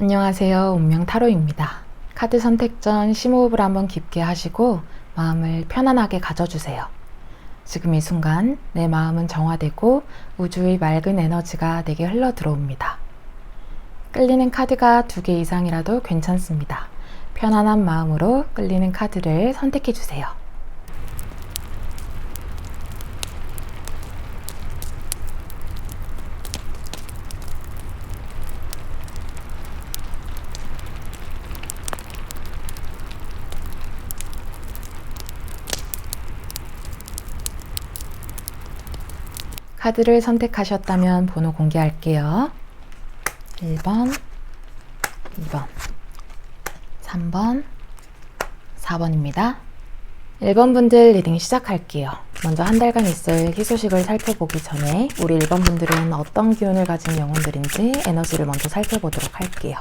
안녕하세요. 운명 타로입니다. 카드 선택 전 심호흡을 한번 깊게 하시고 마음을 편안하게 가져주세요. 지금 이 순간 내 마음은 정화되고 우주의 맑은 에너지가 내게 흘러 들어옵니다. 끌리는 카드가 2개 이상이라도 괜찮습니다. 편안한 마음으로 끌리는 카드를 선택해 주세요. 카드를 선택하셨다면 번호 공개할게요. 1번, 2번, 3번, 4번입니다. 1번 분들 리딩 시작할게요. 먼저 한 달간 있을 희소식을 살펴보기 전에 우리 1번 분들은 어떤 기운을 가진 영혼들인지 에너지를 먼저 살펴보도록 할게요.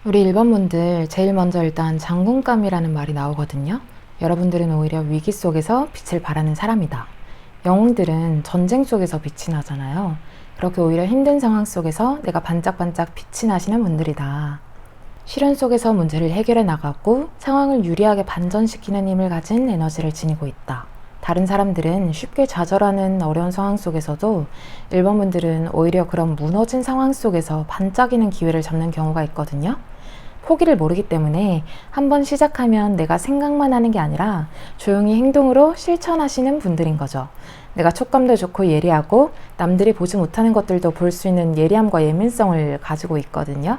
우리 1번 분들 제일 먼저 일단 장군감이라는 말이 나오거든요. 여러분들은 오히려 위기 속에서 빛을 발하는 사람이다. 영웅들은 전쟁 속에서 빛이 나잖아요. 그렇게 오히려 힘든 상황 속에서 내가 반짝반짝 빛이 나시는 분들이다. 시련 속에서 문제를 해결해 나가고 상황을 유리하게 반전시키는 힘을 가진 에너지를 지니고 있다. 다른 사람들은 쉽게 좌절하는 어려운 상황 속에서도 1번 분들은 오히려 그런 무너진 상황 속에서 반짝이는 기회를 잡는 경우가 있거든요. 포기를 모르기 때문에 한번 시작하면 내가 생각만 하는 게 아니라 조용히 행동으로 실천하시는 분들인 거죠. 내가 촉감도 좋고 예리하고 남들이 보지 못하는 것들도 볼 수 있는 예리함과 예민성을 가지고 있거든요.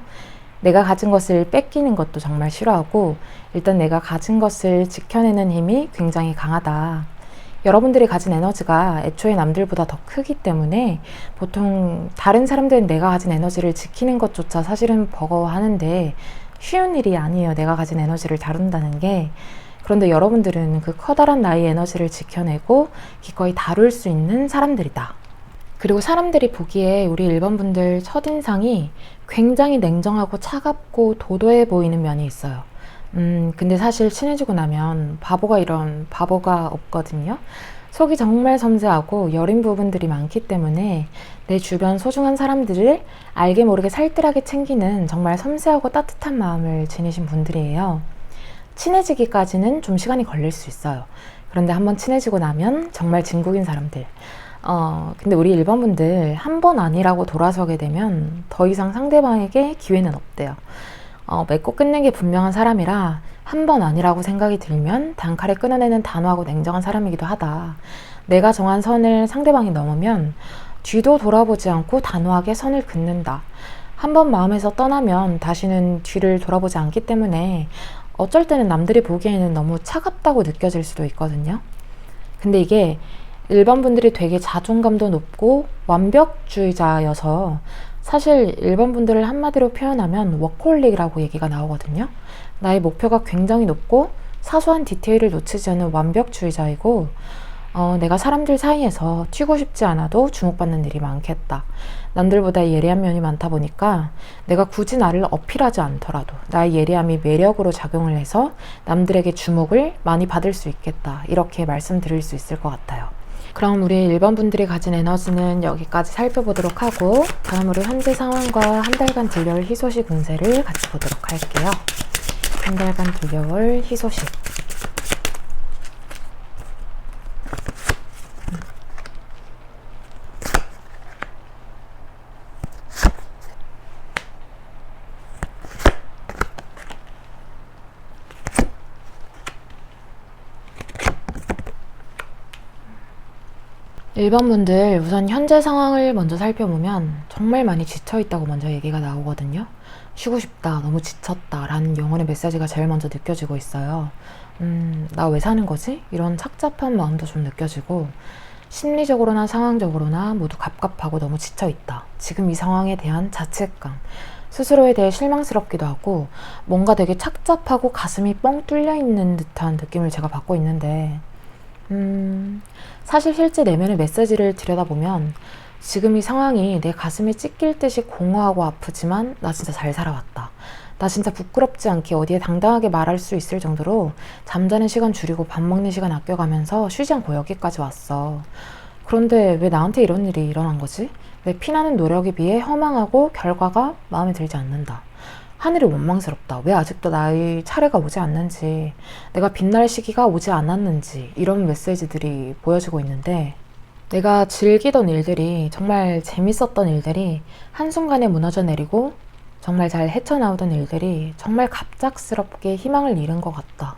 내가 가진 것을 뺏기는 것도 정말 싫어하고 일단 내가 가진 것을 지켜내는 힘이 굉장히 강하다. 여러분들이 가진 에너지가 애초에 남들보다 더 크기 때문에 보통 다른 사람들은 내가 가진 에너지를 지키는 것조차 사실은 버거워하는데 쉬운 일이 아니에요. 내가 가진 에너지를 다룬다는 게. 그런데 여러분들은 그 커다란 나의 에너지를 지켜내고 기꺼이 다룰 수 있는 사람들이다. 그리고 사람들이 보기에 우리 1번 분들 첫인상이 굉장히 냉정하고 차갑고 도도해 보이는 면이 있어요. 근데 사실 친해지고 나면 바보가 없거든요. 속이 정말 섬세하고 여린 부분들이 많기 때문에 내 주변 소중한 사람들을 알게 모르게 살뜰하게 챙기는 정말 섬세하고 따뜻한 마음을 지니신 분들이에요. 친해지기까지는 좀 시간이 걸릴 수 있어요. 그런데 한번 친해지고 나면 정말 진국인 사람들. 근데 우리 1번 분들 한 번 아니라고 돌아서게 되면 더 이상 상대방에게 기회는 없대요. 맺고 끝낸 게 분명한 사람이라 한 번 아니라고 생각이 들면 단칼에 끊어내는 단호하고 냉정한 사람이기도 하다. 내가 정한 선을 상대방이 넘으면 뒤도 돌아보지 않고 단호하게 선을 긋는다. 한 번 마음에서 떠나면 다시는 뒤를 돌아보지 않기 때문에 어쩔 때는 남들이 보기에는 너무 차갑다고 느껴질 수도 있거든요. 근데 이게 1번 분들이 되게 자존감도 높고 완벽주의자여서 사실 1번 분들을 한마디로 표현하면 워커홀릭이라고 얘기가 나오거든요. 나의 목표가 굉장히 높고 사소한 디테일을 놓치지 않는 완벽주의자이고 내가 사람들 사이에서 튀고 싶지 않아도 주목받는 일이 많겠다. 남들보다 예리한 면이 많다 보니까 내가 굳이 나를 어필하지 않더라도 나의 예리함이 매력으로 작용을 해서 남들에게 주목을 많이 받을 수 있겠다. 이렇게 말씀드릴 수 있을 것 같아요. 그럼 우리 1번 분들이 가진 에너지는 여기까지 살펴보도록 하고 다음으로 현재 상황과 한 달간 들려올 희소식 운세를 같이 보도록 할게요. 한 달간 들려올 희소식. 1번 분들 우선 현재 상황을 먼저 살펴보면 정말 많이 지쳐있다고 먼저 얘기가 나오거든요. 쉬고 싶다, 너무 지쳤다 라는 영혼의 메시지가 제일 먼저 느껴지고 있어요. 나 왜 사는 거지? 이런 착잡한 마음도 좀 느껴지고 심리적으로나 상황적으로나 모두 갑갑하고 너무 지쳐있다. 지금 이 상황에 대한 자책감, 스스로에 대해 실망스럽기도 하고 뭔가 되게 착잡하고 가슴이 뻥 뚫려있는 듯한 느낌을 제가 받고 있는데 사실 실제 내면의 메시지를 들여다보면 지금 이 상황이 내 가슴에 찢길 듯이 공허하고 아프지만 나 진짜 잘 살아왔다. 나 진짜 부끄럽지 않게 어디에 당당하게 말할 수 있을 정도로 잠자는 시간 줄이고 밥 먹는 시간 아껴가면서 쉬지 않고 여기까지 왔어. 그런데 왜 나한테 이런 일이 일어난 거지? 내 피나는 노력에 비해 허망하고 결과가 마음에 들지 않는다. 하늘이 원망스럽다. 왜 아직도 나의 차례가 오지 않는지, 내가 빛날 시기가 오지 않았는지, 이런 메시지들이 보여지고 있는데, 내가 즐기던 일들이, 정말 재밌었던 일들이 한순간에 무너져 내리고 정말 잘 헤쳐나오던 일들이 정말 갑작스럽게 희망을 잃은 것 같다.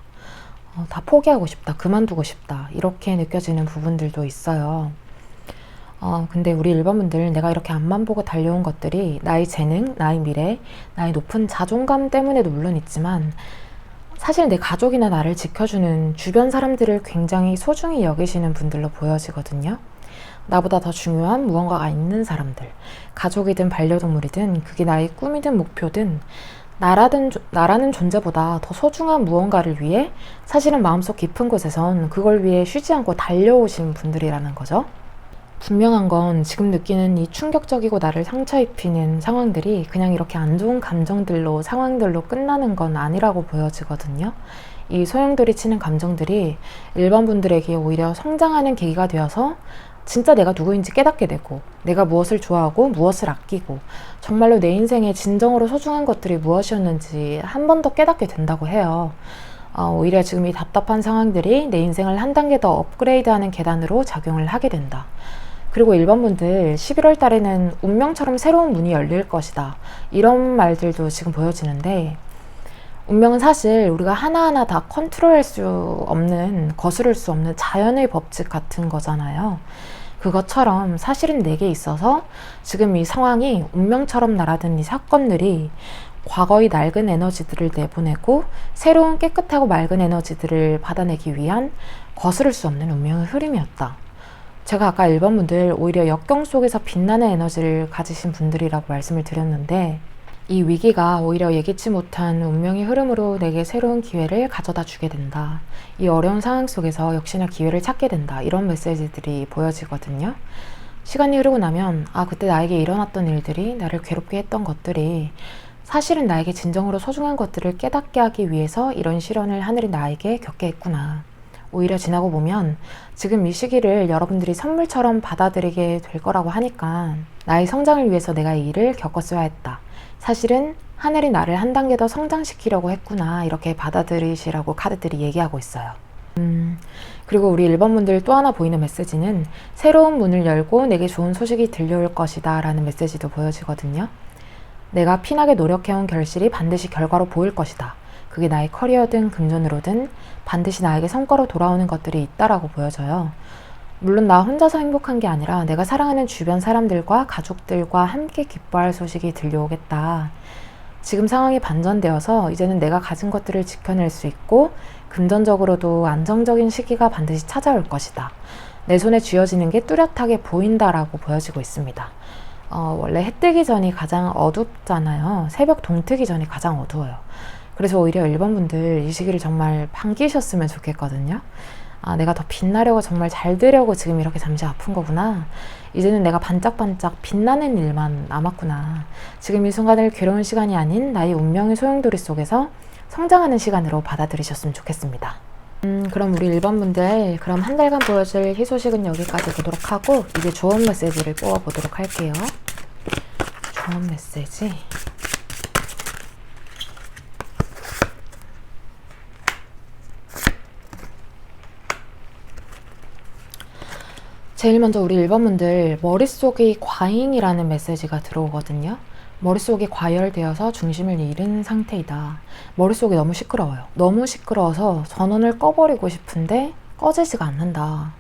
다 포기하고 싶다. 그만두고 싶다. 이렇게 느껴지는 부분들도 있어요. 근데 우리 일반분들, 내가 이렇게 앞만 보고 달려온 것들이 나의 재능, 나의 미래, 나의 높은 자존감 때문에도 물론 있지만 사실 내 가족이나 나를 지켜주는 주변 사람들을 굉장히 소중히 여기시는 분들로 보여지거든요. 나보다 더 중요한 무언가가 있는 사람들, 가족이든 반려동물이든 그게 나의 꿈이든 목표든 나라는 존재보다 더 소중한 무언가를 위해 사실은 마음속 깊은 곳에선 그걸 위해 쉬지 않고 달려오신 분들이라는 거죠. 분명한 건 지금 느끼는 이 충격적이고 나를 상처 입히는 상황들이 그냥 이렇게 안 좋은 감정들로, 상황들로 끝나는 건 아니라고 보여지거든요. 이 소용돌이 치는 감정들이 일반 분들에게 오히려 성장하는 계기가 되어서 진짜 내가 누구인지 깨닫게 되고, 내가 무엇을 좋아하고 무엇을 아끼고 정말로 내 인생에 진정으로 소중한 것들이 무엇이었는지 한 번 더 깨닫게 된다고 해요. 오히려 지금 이 답답한 상황들이 내 인생을 한 단계 더 업그레이드하는 계단으로 작용을 하게 된다. 그리고 일반 분들 11월 달에는 운명처럼 새로운 문이 열릴 것이다. 이런 말들도 지금 보여지는데, 운명은 사실 우리가 하나하나 다 컨트롤할 수 없는, 거스를 수 없는 자연의 법칙 같은 거잖아요. 그것처럼 사실은 내게 있어서 지금 이 상황이 운명처럼 날아든 이 사건들이 과거의 낡은 에너지들을 내보내고 새로운 깨끗하고 맑은 에너지들을 받아내기 위한 거스를 수 없는 운명의 흐름이었다. 제가 아까 일반 분들 오히려 역경 속에서 빛나는 에너지를 가지신 분들이라고 말씀을 드렸는데, 이 위기가 오히려 예기치 못한 운명의 흐름으로 내게 새로운 기회를 가져다 주게 된다. 이 어려운 상황 속에서 역시나 기회를 찾게 된다. 이런 메시지들이 보여지거든요. 시간이 흐르고 나면 그때 나에게 일어났던 일들이, 나를 괴롭게 했던 것들이 사실은 나에게 진정으로 소중한 것들을 깨닫게 하기 위해서 이런 시련을 하늘이 나에게 겪게 했구나. 오히려 지나고 보면 지금 이 시기를 여러분들이 선물처럼 받아들이게 될 거라고 하니까 나의 성장을 위해서 내가 이 일을 겪었어야 했다. 사실은 하늘이 나를 한 단계 더 성장시키려고 했구나. 이렇게 받아들이시라고 카드들이 얘기하고 있어요. 그리고 우리 1번분들 또 하나 보이는 메시지는 새로운 문을 열고 내게 좋은 소식이 들려올 것이다 라는 메시지도 보여지거든요. 내가 피나게 노력해온 결실이 반드시 결과로 보일 것이다. 그게 나의 커리어든 금전으로든 반드시 나에게 성과로 돌아오는 것들이 있다라고 보여져요. 물론 나 혼자서 행복한 게 아니라 내가 사랑하는 주변 사람들과 가족들과 함께 기뻐할 소식이 들려오겠다. 지금 상황이 반전되어서 이제는 내가 가진 것들을 지켜낼 수 있고 금전적으로도 안정적인 시기가 반드시 찾아올 것이다. 내 손에 쥐어지는 게 뚜렷하게 보인다라고 보여지고 있습니다. 원래 해 뜨기 전이 가장 어둡잖아요. 새벽 동트기 전이 가장 어두워요. 그래서 오히려 1번분들 이 시기를 정말 반기셨으면 좋겠거든요. 내가 더 빛나려고, 정말 잘 되려고 지금 이렇게 잠시 아픈 거구나. 이제는 내가 반짝반짝 빛나는 일만 남았구나. 지금 이 순간을 괴로운 시간이 아닌 나의 운명의 소용돌이 속에서 성장하는 시간으로 받아들이셨으면 좋겠습니다. 그럼 우리 1번분들, 그럼 한 달간 보여줄 희소식은 여기까지 보도록 하고 이제 좋은 메시지를 뽑아보도록 할게요. 좋은 메시지. 제일 먼저 우리 1번분들 머릿속의 과잉이라는 메시지가 들어오거든요. 머릿속이 과열되어서 중심을 잃은 상태이다. 머릿속이 너무 시끄러워요. 너무 시끄러워서 전원을 꺼버리고 싶은데 꺼지지가 않는다.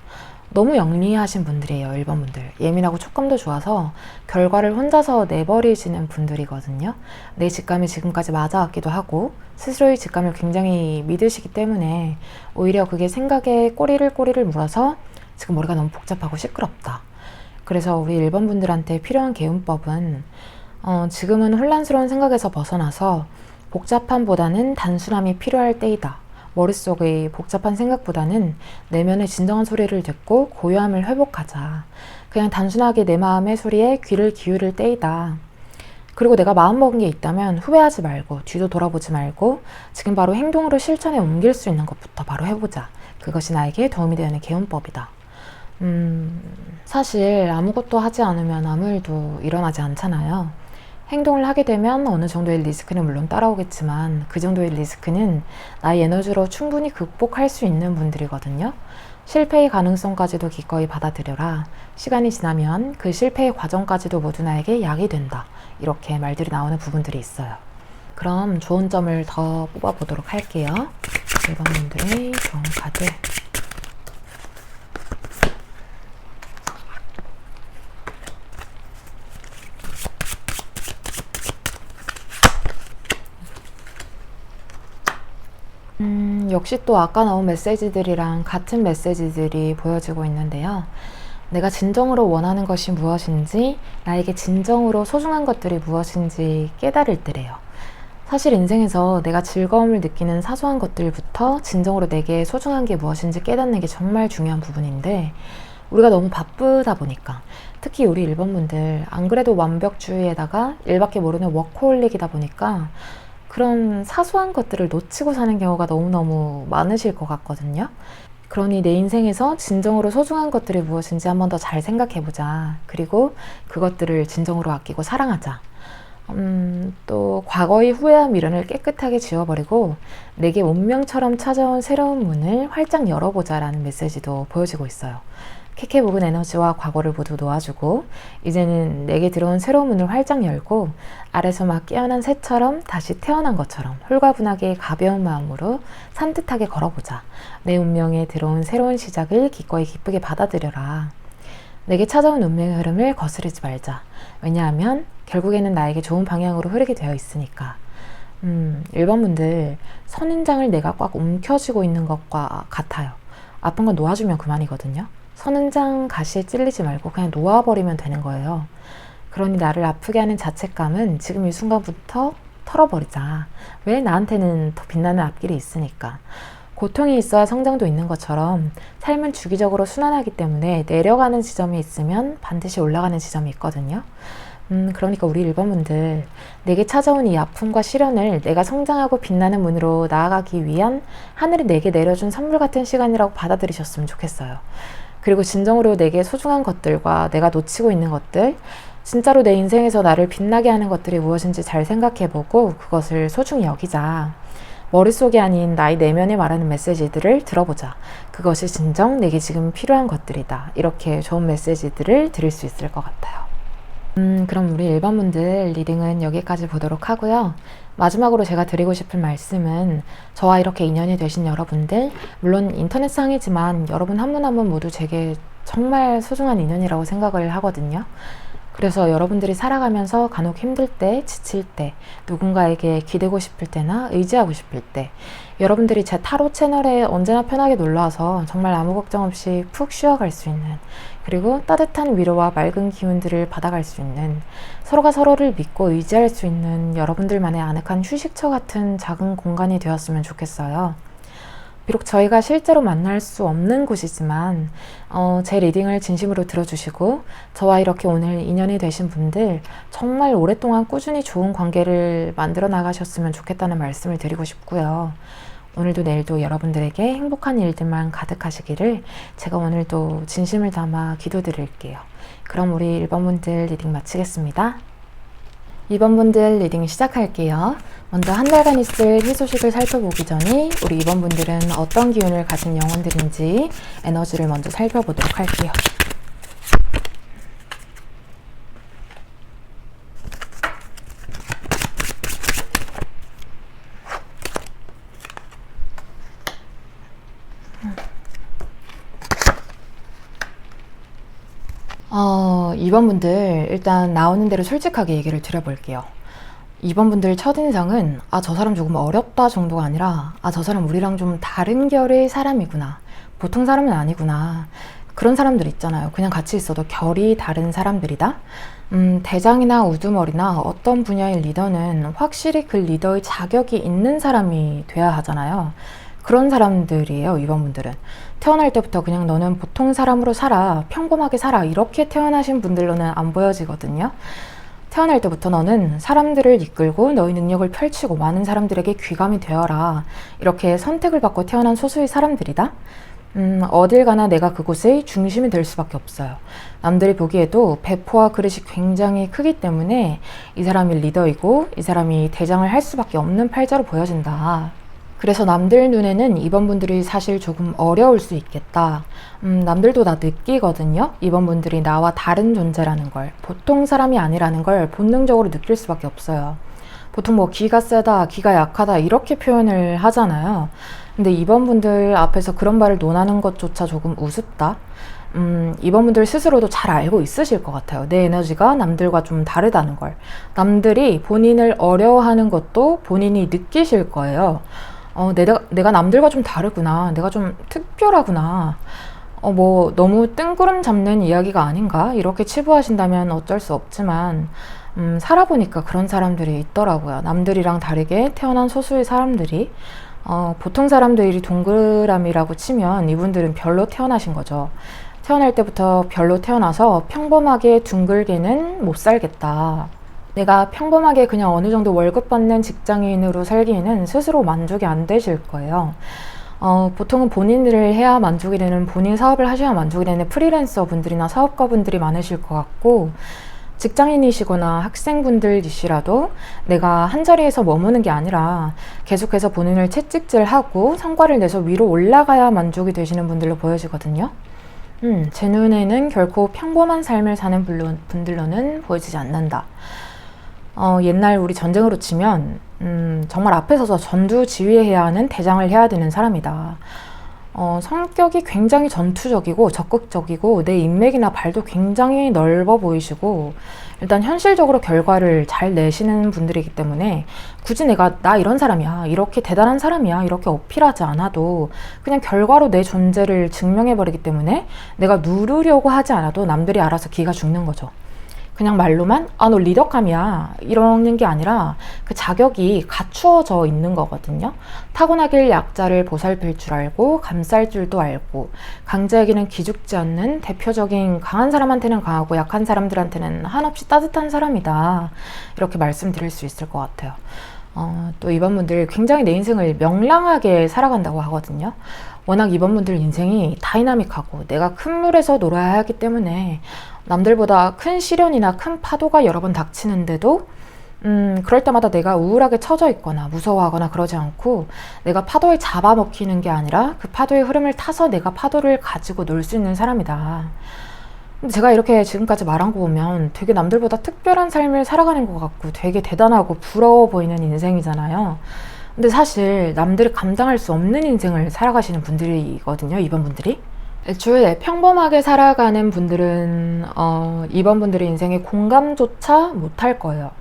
너무 영리하신 분들이에요. 1번분들. 예민하고 촉감도 좋아서 결과를 혼자서 내버리시는 분들이거든요. 내 직감이 지금까지 맞아왔기도 하고 스스로의 직감을 굉장히 믿으시기 때문에 오히려 그게 생각에 꼬리를 물어서 지금 머리가 너무 복잡하고 시끄럽다. 그래서 우리 1번분들한테 필요한 개운법은 지금은 혼란스러운 생각에서 벗어나서 복잡함보다는 단순함이 필요할 때이다. 머릿속의 복잡한 생각보다는 내면의 진정한 소리를 듣고 고요함을 회복하자. 그냥 단순하게 내 마음의 소리에 귀를 기울일 때이다. 그리고 내가 마음먹은 게 있다면 후회하지 말고 뒤도 돌아보지 말고 지금 바로 행동으로 실천에 옮길 수 있는 것부터 바로 해보자. 그것이 나에게 도움이 되는 개운법이다. 사실 아무것도 하지 않으면 아무 일도 일어나지 않잖아요. 행동을 하게 되면 어느 정도의 리스크는 물론 따라오겠지만 그 정도의 리스크는 나의 에너지로 충분히 극복할 수 있는 분들이거든요. 실패의 가능성까지도 기꺼이 받아들여라. 시간이 지나면 그 실패의 과정까지도 모두 나에게 약이 된다. 이렇게 말들이 나오는 부분들이 있어요. 그럼 좋은 점을 더 뽑아보도록 할게요. 1번 분들의 좋은 카드. 역시 또 아까 나온 메시지들이랑 같은 메시지들이 보여지고 있는데요. 내가 진정으로 원하는 것이 무엇인지, 나에게 진정으로 소중한 것들이 무엇인지 깨달을 때래요. 사실 인생에서 내가 즐거움을 느끼는 사소한 것들부터 진정으로 내게 소중한 게 무엇인지 깨닫는 게 정말 중요한 부분인데, 우리가 너무 바쁘다 보니까, 특히 우리 1번 분들 안 그래도 완벽주의에다가 일밖에 모르는 워커홀릭이다 보니까 그런 사소한 것들을 놓치고 사는 경우가 너무너무 많으실 것 같거든요. 그러니 내 인생에서 진정으로 소중한 것들이 무엇인지 한 번 더 잘 생각해보자. 그리고 그것들을 진정으로 아끼고 사랑하자. 또 과거의 후회와 미련을 깨끗하게 지워버리고 내게 운명처럼 찾아온 새로운 문을 활짝 열어보자 라는 메시지도 보여지고 있어요. 캐캐 묵은 에너지와 과거를 모두 놓아주고 이제는 내게 들어온 새로운 문을 활짝 열고 아래서 막 깨어난 새처럼 다시 태어난 것처럼 홀가분하게 가벼운 마음으로 산뜻하게 걸어보자. 내 운명에 들어온 새로운 시작을 기꺼이 기쁘게 받아들여라. 내게 찾아온 운명의 흐름을 거스르지 말자. 왜냐하면 결국에는 나에게 좋은 방향으로 흐르게 되어 있으니까. 1번 분들 선인장을 내가 꽉 움켜쥐고 있는 것과 같아요. 아픈 건 놓아주면 그만이거든요. 선인장 가시에 찔리지 말고 그냥 놓아버리면 되는 거예요. 그러니 나를 아프게 하는 자책감은 지금 이 순간부터 털어버리자. 왜? 나한테는 더 빛나는 앞길이 있으니까. 고통이 있어야 성장도 있는 것처럼 삶은 주기적으로 순환하기 때문에 내려가는 지점이 있으면 반드시 올라가는 지점이 있거든요. 그러니까 우리 1번 분들 내게 찾아온 이 아픔과 시련을 내가 성장하고 빛나는 문으로 나아가기 위한 하늘이 내게 내려준 선물 같은 시간이라고 받아들이셨으면 좋겠어요. 그리고 진정으로 내게 소중한 것들과 내가 놓치고 있는 것들, 진짜로 내 인생에서 나를 빛나게 하는 것들이 무엇인지 잘 생각해보고 그것을 소중히 여기자. 머릿속이 아닌 나의 내면에 말하는 메시지들을 들어보자. 그것이 진정 내게 지금 필요한 것들이다. 이렇게 좋은 메시지들을 들을 수 있을 것 같아요. 그럼 우리 1번 분들 리딩은 여기까지 보도록 하고요. 마지막으로 제가 드리고 싶은 말씀은 저와 이렇게 인연이 되신 여러분들, 물론 인터넷상이지만 여러분 한 분 한 분 모두 제게 정말 소중한 인연이라고 생각을 하거든요. 그래서 여러분들이 살아가면서 간혹 힘들 때, 지칠 때, 누군가에게 기대고 싶을 때나 의지하고 싶을 때 여러분들이 제 타로 채널에 언제나 편하게 놀러와서 정말 아무 걱정 없이 푹 쉬어갈 수 있는, 그리고 따뜻한 위로와 맑은 기운들을 받아갈 수 있는, 서로가 서로를 믿고 의지할 수 있는 여러분들만의 아늑한 휴식처 같은 작은 공간이 되었으면 좋겠어요. 비록 저희가 실제로 만날 수 없는 곳이지만 제 리딩을 진심으로 들어주시고 저와 이렇게 오늘 인연이 되신 분들 정말 오랫동안 꾸준히 좋은 관계를 만들어 나가셨으면 좋겠다는 말씀을 드리고 싶고요. 오늘도 내일도 여러분들에게 행복한 일들만 가득하시기를 제가 오늘도 진심을 담아 기도드릴게요. 그럼 우리 1번 분들 리딩 마치겠습니다. 2번 분들 리딩 시작할게요. 먼저 한 달간 있을 희소식을 살펴보기 전에 우리 2번 분들은 어떤 기운을 가진 영혼들인지 에너지를 먼저 살펴보도록 할게요. 이번 분들 일단 나오는 대로 솔직하게 얘기를 드려볼게요. 이번 분들 첫인상은 저 사람 조금 어렵다 정도가 아니라 저 사람 우리랑 좀 다른 결의 사람이구나, 보통 사람은 아니구나, 그런 사람들 있잖아요. 그냥 같이 있어도 결이 다른 사람들이다. 대장이나 우두머리나 어떤 분야의 리더는 확실히 그 리더의 자격이 있는 사람이 돼야 하잖아요. 그런 사람들이에요, 2번분들은. 태어날 때부터 그냥 너는 보통 사람으로 살아, 평범하게 살아, 이렇게 태어나신 분들로는 안 보여지거든요. 태어날 때부터 너는 사람들을 이끌고 너의 능력을 펼치고 많은 사람들에게 귀감이 되어라, 이렇게 선택을 받고 태어난 소수의 사람들이다. 어딜 가나 내가 그곳의 중심이 될 수밖에 없어요. 남들이 보기에도 배포와 그릇이 굉장히 크기 때문에 이 사람이 리더이고 이 사람이 대장을 할 수밖에 없는 팔자로 보여진다. 그래서 남들 눈에는 2번분들이 사실 조금 어려울 수 있겠다. 남들도 다 느끼거든요. 2번분들이 나와 다른 존재라는 걸, 보통 사람이 아니라는 걸 본능적으로 느낄 수밖에 없어요. 보통 뭐 기가 세다, 기가 약하다 이렇게 표현을 하잖아요. 근데 2번분들 앞에서 그런 말을 논하는 것조차 조금 우습다. 2번분들 스스로도 잘 알고 있으실 것 같아요. 내 에너지가 남들과 좀 다르다는 걸. 남들이 본인을 어려워하는 것도 본인이 느끼실 거예요. 내가 남들과 좀 다르구나. 내가 좀 특별하구나. 뭐 너무 뜬구름 잡는 이야기가 아닌가? 이렇게 치부하신다면 어쩔 수 없지만 살아보니까 그런 사람들이 있더라고요. 남들이랑 다르게 태어난 소수의 사람들이. 보통 사람들이 동그라미라고 치면 이분들은 별로 태어나신 거죠. 태어날 때부터 별로 태어나서 평범하게 둥글게는 못 살겠다. 내가 평범하게 그냥 어느 정도 월급 받는 직장인으로 살기에는 스스로 만족이 안 되실 거예요. 보통은 본인 일을 해야 만족이 되는, 본인 사업을 하셔야 만족이 되는 프리랜서 분들이나 사업가 분들이 많으실 것 같고, 직장인이시거나 학생분들이시라도 내가 한 자리에서 머무는 게 아니라 계속해서 본인을 채찍질하고 성과를 내서 위로 올라가야 만족이 되시는 분들로 보여지거든요. 제 눈에는 결코 평범한 삶을 사는 분들로는 보여지지 않는다. 옛날 우리 전쟁으로 치면 정말 앞에 서서 전투 지휘해야 하는 대장을 해야 되는 사람이다. 성격이 굉장히 전투적이고 적극적이고 내 인맥이나 발도 굉장히 넓어 보이시고 일단 현실적으로 결과를 잘 내시는 분들이기 때문에 굳이 나 이런 사람이야, 이렇게 대단한 사람이야, 이렇게 어필하지 않아도 그냥 결과로 내 존재를 증명해버리기 때문에 내가 누르려고 하지 않아도 남들이 알아서 기가 죽는 거죠. 그냥 말로만 너 리더감이야 이러는 게 아니라 그 자격이 갖추어져 있는 거거든요. 타고나길 약자를 보살필 줄 알고 감쌀 줄도 알고 강자에게는 기죽지 않는 대표적인 강한 사람한테는 강하고 약한 사람들한테는 한없이 따뜻한 사람이다. 이렇게 말씀드릴 수 있을 것 같아요. 또 2번분들 굉장히 내 인생을 명랑하게 살아간다고 하거든요. 워낙 2번분들 인생이 다이나믹하고 내가 큰 물에서 놀아야 하기 때문에 남들보다 큰 시련이나 큰 파도가 여러 번 닥치는데도 그럴 때마다 내가 우울하게 처져 있거나 무서워하거나 그러지 않고 내가 파도에 잡아먹히는 게 아니라 그 파도의 흐름을 타서 내가 파도를 가지고 놀 수 있는 사람이다. 근데 제가 이렇게 지금까지 말한 거 보면 되게 남들보다 특별한 삶을 살아가는 것 같고 되게 대단하고 부러워 보이는 인생이잖아요. 근데 사실 남들이 감당할 수 없는 인생을 살아가시는 분들이거든요, 2번분들이. 애초에 평범하게 살아가는 분들은 2번분들의 인생에 공감조차 못할 거예요.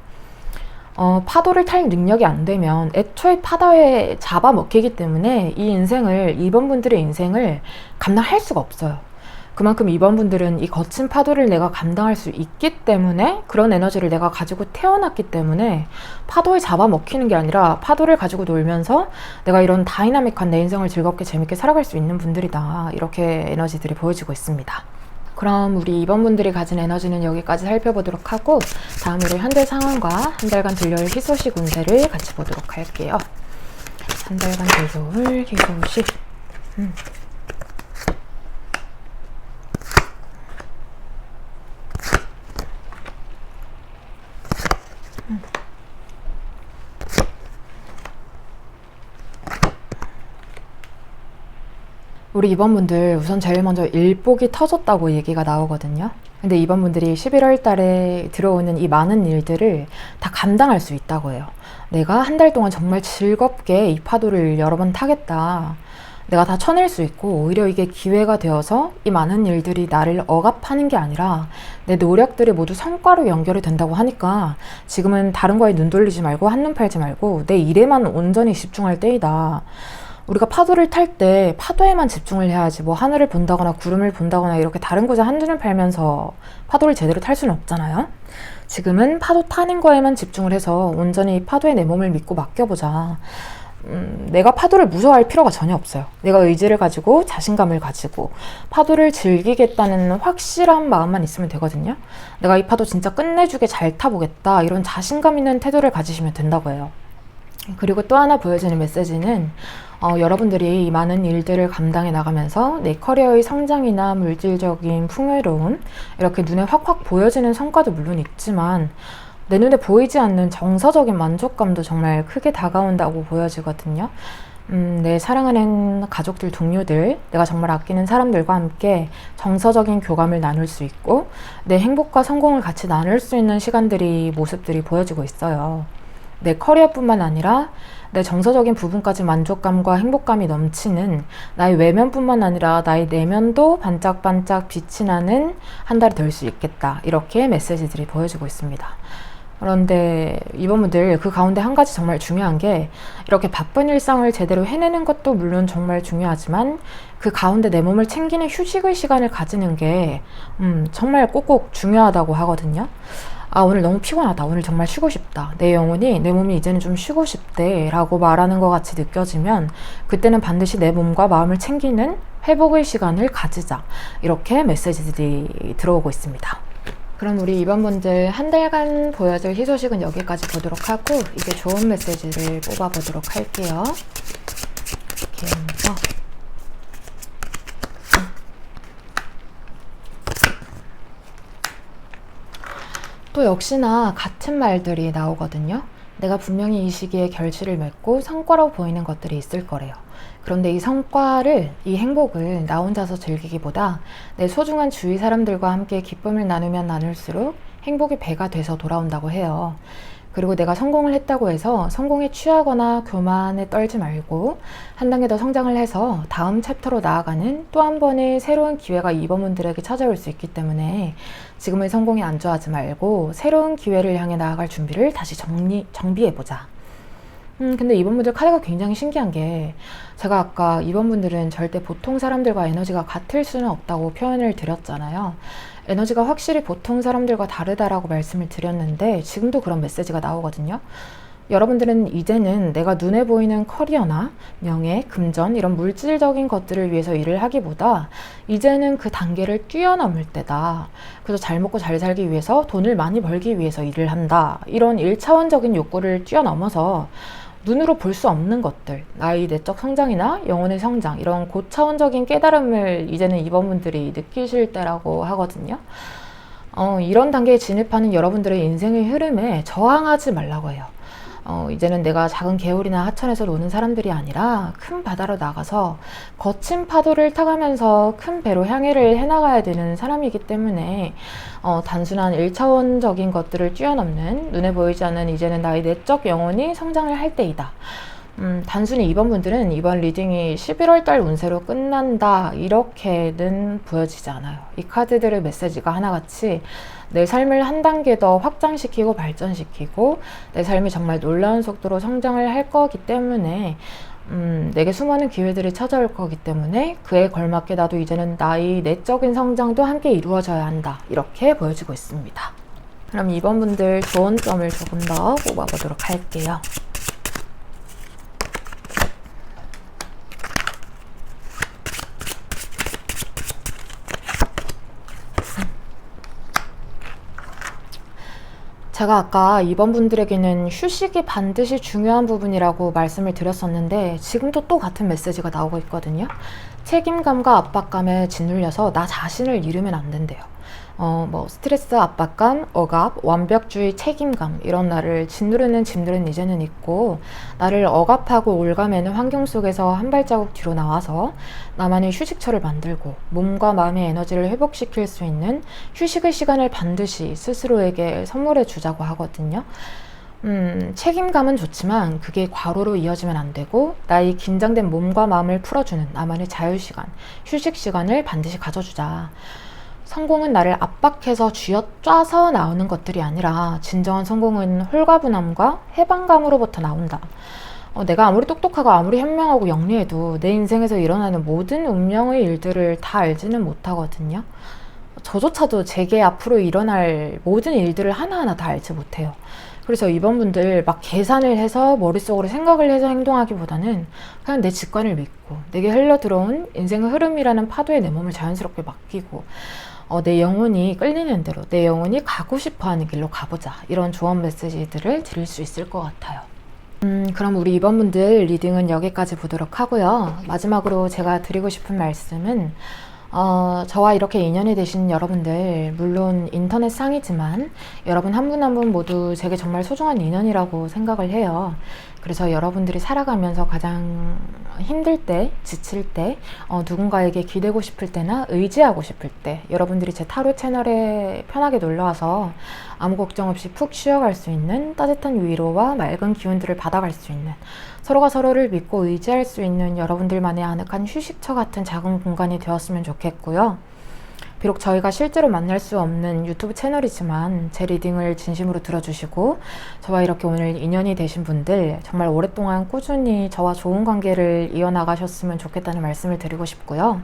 파도를 탈 능력이 안 되면 애초에 파도에 잡아먹히기 때문에 이 인생을, 2번분들의 인생을 감당할 수가 없어요. 그만큼 2번분들은 이 거친 파도를 내가 감당할 수 있기 때문에, 그런 에너지를 내가 가지고 태어났기 때문에 파도에 잡아먹히는 게 아니라 파도를 가지고 놀면서 내가 이런 다이나믹한 내 인생을 즐겁게 재밌게 살아갈 수 있는 분들이다. 이렇게 에너지들이 보여지고 있습니다. 그럼 우리 2번분들이 가진 에너지는 여기까지 살펴보도록 하고, 다음으로 현재 상황과 한 달간 들려올 희소식 운세를 같이 보도록 할게요. 한 달간 들려올 희소식. 우리 2번분들 우선 제일 먼저 일복이 터졌다고 얘기가 나오거든요. 근데 2번분들이 11월 달에 들어오는 이 많은 일들을 다 감당할 수 있다고 해요. 내가 한 달 동안 정말 즐겁게 이 파도를 여러 번 타겠다. 내가 다 쳐낼 수 있고 오히려 이게 기회가 되어서 이 많은 일들이 나를 억압하는 게 아니라 내 노력들이 모두 성과로 연결이 된다고 하니까 지금은 다른 거에 눈 돌리지 말고 한눈 팔지 말고 내 일에만 온전히 집중할 때이다. 우리가 파도를 탈 때 파도에만 집중을 해야지 뭐 하늘을 본다거나 구름을 본다거나 이렇게 다른 곳에 한눈을 팔면서 파도를 제대로 탈 수는 없잖아요. 지금은 파도 타는 거에만 집중을 해서 온전히 파도에 내 몸을 믿고 맡겨보자. 내가 파도를 무서워할 필요가 전혀 없어요. 내가 의지를 가지고 자신감을 가지고 파도를 즐기겠다는 확실한 마음만 있으면 되거든요. 내가 이 파도 진짜 끝내주게 잘 타보겠다, 이런 자신감 있는 태도를 가지시면 된다고 해요. 그리고 또 하나 보여지는 메시지는 여러분들이 이 많은 일들을 감당해 나가면서 내 커리어의 성장이나 물질적인 풍요로움, 이렇게 눈에 확확 보여지는 성과도 물론 있지만 내 눈에 보이지 않는 정서적인 만족감도 정말 크게 다가온다고 보여지거든요. 내 사랑하는 가족들, 동료들, 내가 정말 아끼는 사람들과 함께 정서적인 교감을 나눌 수 있고 내 행복과 성공을 같이 나눌 수 있는 시간들이, 모습들이 보여지고 있어요. 내 커리어뿐만 아니라 내 정서적인 부분까지 만족감과 행복감이 넘치는, 나의 외면뿐만 아니라 나의 내면도 반짝반짝 빛이 나는 한 달이 될 수 있겠다, 이렇게 메시지들이 보여지고 있습니다. 그런데 이번 분들, 그 가운데 한 가지 정말 중요한 게, 이렇게 바쁜 일상을 제대로 해내는 것도 물론 정말 중요하지만 그 가운데 내 몸을 챙기는 휴식의 시간을 가지는 게 정말 꼭꼭 중요하다고 하거든요. 오늘 너무 피곤하다, 오늘 정말 쉬고 싶다, 내 영혼이, 내 몸이 이제는 좀 쉬고 싶대 라고 말하는 것 같이 느껴지면 그때는 반드시 내 몸과 마음을 챙기는 회복의 시간을 가지자, 이렇게 메시지들이 들어오고 있습니다. 그럼 우리 이번 분들 한 달간 보여줄 희소식은 여기까지 보도록 하고, 이제 좋은 메시지를 뽑아보도록 할게요. 이렇게 해서 또 역시나 같은 말들이 나오거든요. 내가 분명히 이 시기에 결실을 맺고 성과로 보이는 것들이 있을 거래요. 그런데 이 성과를, 이 행복을 나 혼자서 즐기기보다 내 소중한 주위 사람들과 함께 기쁨을 나누면 나눌수록 행복이 배가 돼서 돌아온다고 해요. 그리고 내가 성공을 했다고 해서 성공에 취하거나 교만에 떨지 말고 한 단계 더 성장을 해서 다음 챕터로 나아가는 또 한 번의 새로운 기회가 이번 분들에게 찾아올 수 있기 때문에 지금의 성공에 안주하지 말고 새로운 기회를 향해 나아갈 준비를 다시 정비해보자. 근데 이번 분들 카드가 굉장히 신기한 게, 제가 아까 이번 분들은 절대 보통 사람들과 에너지가 같을 수는 없다고 표현을 드렸잖아요. 에너지가 확실히 보통 사람들과 다르다라고 말씀을 드렸는데 지금도 그런 메시지가 나오거든요. 여러분들은 이제는 내가 눈에 보이는 커리어나 명예, 금전, 이런 물질적인 것들을 위해서 일을 하기보다 이제는 그 단계를 뛰어넘을 때다. 그래서 잘 먹고 잘 살기 위해서, 돈을 많이 벌기 위해서 일을 한다, 이런 1차원적인 욕구를 뛰어넘어서 눈으로 볼 수 없는 것들, 나의 내적 성장이나 영혼의 성장, 이런 고차원적인 깨달음을 이제는 이번 분들이 느끼실 때라고 하거든요. 이런 단계에 진입하는 여러분들의 인생의 흐름에 저항하지 말라고 해요. 이제는 내가 작은 개울이나 하천에서 노는 사람들이 아니라 큰 바다로 나가서 거친 파도를 타가면서 큰 배로 향해를 해나가야 되는 사람이기 때문에 단순한 1차원적인 것들을 뛰어넘는, 눈에 보이지 않는 이제는 나의 내적 영혼이 성장을 할 때이다. 단순히 이번 분들은 이번 리딩이 11월 달 운세로 끝난다, 이렇게는 보여지지 않아요. 이 카드들의 메시지가 하나같이 내 삶을 한 단계 더 확장시키고 발전시키고 내 삶이 정말 놀라운 속도로 성장을 할 거기 때문에 내게 수많은 기회들이 찾아올 거기 때문에 그에 걸맞게 나도 이제는 나의 내적인 성장도 함께 이루어져야 한다, 이렇게 보여지고 있습니다. 그럼 이번 분들 좋은 점을 조금 더 뽑아보도록 할게요. 제가 아까 이번 분들에게는 휴식이 반드시 중요한 부분이라고 말씀을 드렸었는데 지금도 또 같은 메시지가 나오고 있거든요. 책임감과 압박감에 짓눌려서 나 자신을 잃으면 안 된대요. 스트레스, 압박감, 억압, 완벽주의, 책임감, 이런 나를 짓누르는 짐들은 이제는 있고, 나를 억압하고 올가매는 환경 속에서 한 발자국 뒤로 나와서 나만의 휴식처를 만들고 몸과 마음의 에너지를 회복시킬 수 있는 휴식의 시간을 반드시 스스로에게 선물해 주자고 하거든요. 책임감은 좋지만 그게 과로로 이어지면 안 되고, 나의 긴장된 몸과 마음을 풀어주는 나만의 자유시간, 휴식시간을 반드시 가져주자. 성공은 나를 압박해서 쥐어짜서 나오는 것들이 아니라 진정한 성공은 홀가분함과 해방감으로부터 나온다. 내가 아무리 똑똑하고 아무리 현명하고 영리해도 내 인생에서 일어나는 모든 운명의 일들을 다 알지는 못하거든요. 저조차도 제게 앞으로 일어날 모든 일들을 하나하나 다 알지 못해요. 그래서 이번 분들 막 계산을 해서 머릿속으로 생각을 해서 행동하기보다는 그냥 내 직관을 믿고 내게 흘러들어온 인생의 흐름이라는 파도에 내 몸을 자연스럽게 맡기고 내 영혼이 끌리는 대로 내 영혼이 가고 싶어하는 길로 가보자, 이런 조언 메시지들을 드릴 수 있을 것 같아요. 그럼 우리 이번 분들 리딩은 여기까지 보도록 하고요. 마지막으로 제가 드리고 싶은 말씀은 저와 이렇게 인연이 되신 여러분들, 물론 인터넷 상이지만 여러분 한 분 한 분 모두 제게 정말 소중한 인연이라고 생각을 해요. 그래서 여러분들이 살아가면서 가장 힘들 때, 지칠 때, 누군가에게 기대고 싶을 때나 의지하고 싶을 때, 여러분들이 제 타로 채널에 편하게 놀러와서 아무 걱정 없이 푹 쉬어갈 수 있는 따뜻한 위로와 맑은 기운들을 받아갈 수 있는, 서로가 서로를 믿고 의지할 수 있는 여러분들만의 아늑한 휴식처 같은 작은 공간이 되었으면 좋겠고요. 비록 저희가 실제로 만날 수 없는 유튜브 채널이지만 제 리딩을 진심으로 들어주시고 저와 이렇게 오늘 인연이 되신 분들, 정말 오랫동안 꾸준히 저와 좋은 관계를 이어나가셨으면 좋겠다는 말씀을 드리고 싶고요.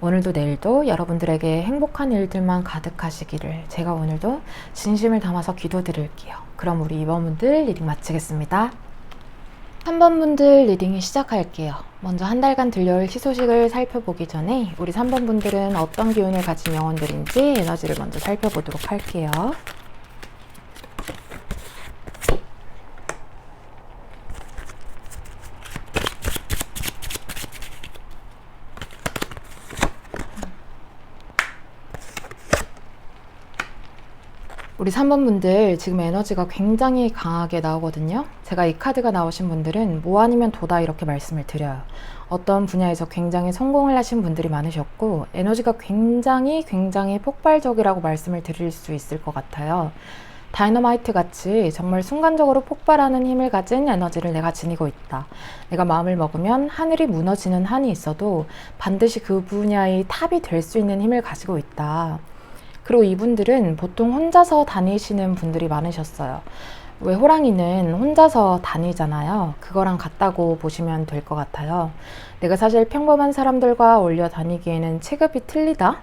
오늘도 내일도 여러분들에게 행복한 일들만 가득하시기를 제가 오늘도 진심을 담아서 기도드릴게요. 그럼 우리 2번 분들 리딩 마치겠습니다. 3번 분들 리딩이 시작할게요. 먼저 한 달간 들려올 희소식을 살펴보기 전에 우리 3번 분들은 어떤 기운을 가진 영혼들인지 에너지를 먼저 살펴보도록 할게요. 우리 3번 분들 지금 에너지가 굉장히 강하게 나오거든요. 제가 이 카드가 나오신 분들은 뭐 아니면 도다 이렇게 말씀을 드려요. 어떤 분야에서 굉장히 성공을 하신 분들이 많으셨고 에너지가 굉장히 폭발적이라고 말씀을 드릴 수 있을 것 같아요. 다이너마이트 같이 정말 순간적으로 폭발하는 힘을 가진 에너지를 내가 지니고 있다. 내가 마음을 먹으면 하늘이 무너지는 한이 있어도 반드시 그 분야의 탑이 될 수 있는 힘을 가지고 있다. 그리고 이분들은 보통 혼자서 다니시는 분들이 많으셨어요. 왜 호랑이는 혼자서 다니잖아요. 그거랑 같다고 보시면 될 것 같아요. 내가 사실 평범한 사람들과 어울려 다니기에는 체급이 틀리다?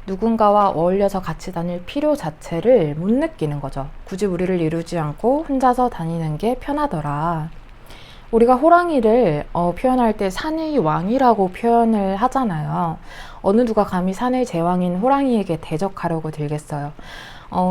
누군가와 어울려서 같이 다닐 필요 자체를 못 느끼는 거죠. 굳이 우리를 이루지 않고 혼자서 다니는 게 편하더라. 우리가 호랑이를 표현할 때 산의 왕이라고 표현을 하잖아요. 어느 누가 감히 산의 제왕인 호랑이에게 대적하려고 들겠어요.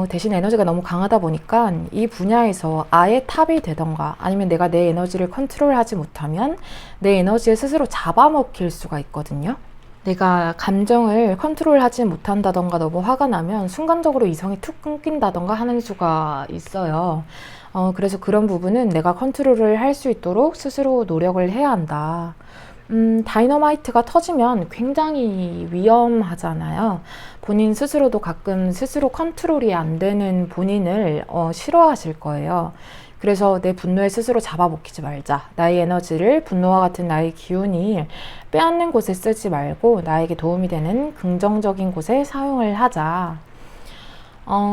대신 에너지가 너무 강하다 보니까 이 분야에서 아예 탑이 되던가 아니면 내가 내 에너지를 컨트롤하지 못하면 내 에너지에 스스로 잡아먹힐 수가 있거든요. 내가 감정을 컨트롤하지 못한다던가 너무 화가 나면 순간적으로 이성이 툭 끊긴다던가 하는 수가 있어요. 그래서 그런 부분은 내가 컨트롤을 할 수 있도록 스스로 노력을 해야 한다. 다이너마이트가 터지면 굉장히 위험하잖아요. 본인 스스로도 가끔 스스로 컨트롤이 안 되는 본인을 싫어하실 거예요. 그래서 내 분노에 스스로 잡아먹히지 말자. 나의 에너지를 분노와 같은 나의 기운이 빼앗는 곳에 쓰지 말고 나에게 도움이 되는 긍정적인 곳에 사용을 하자.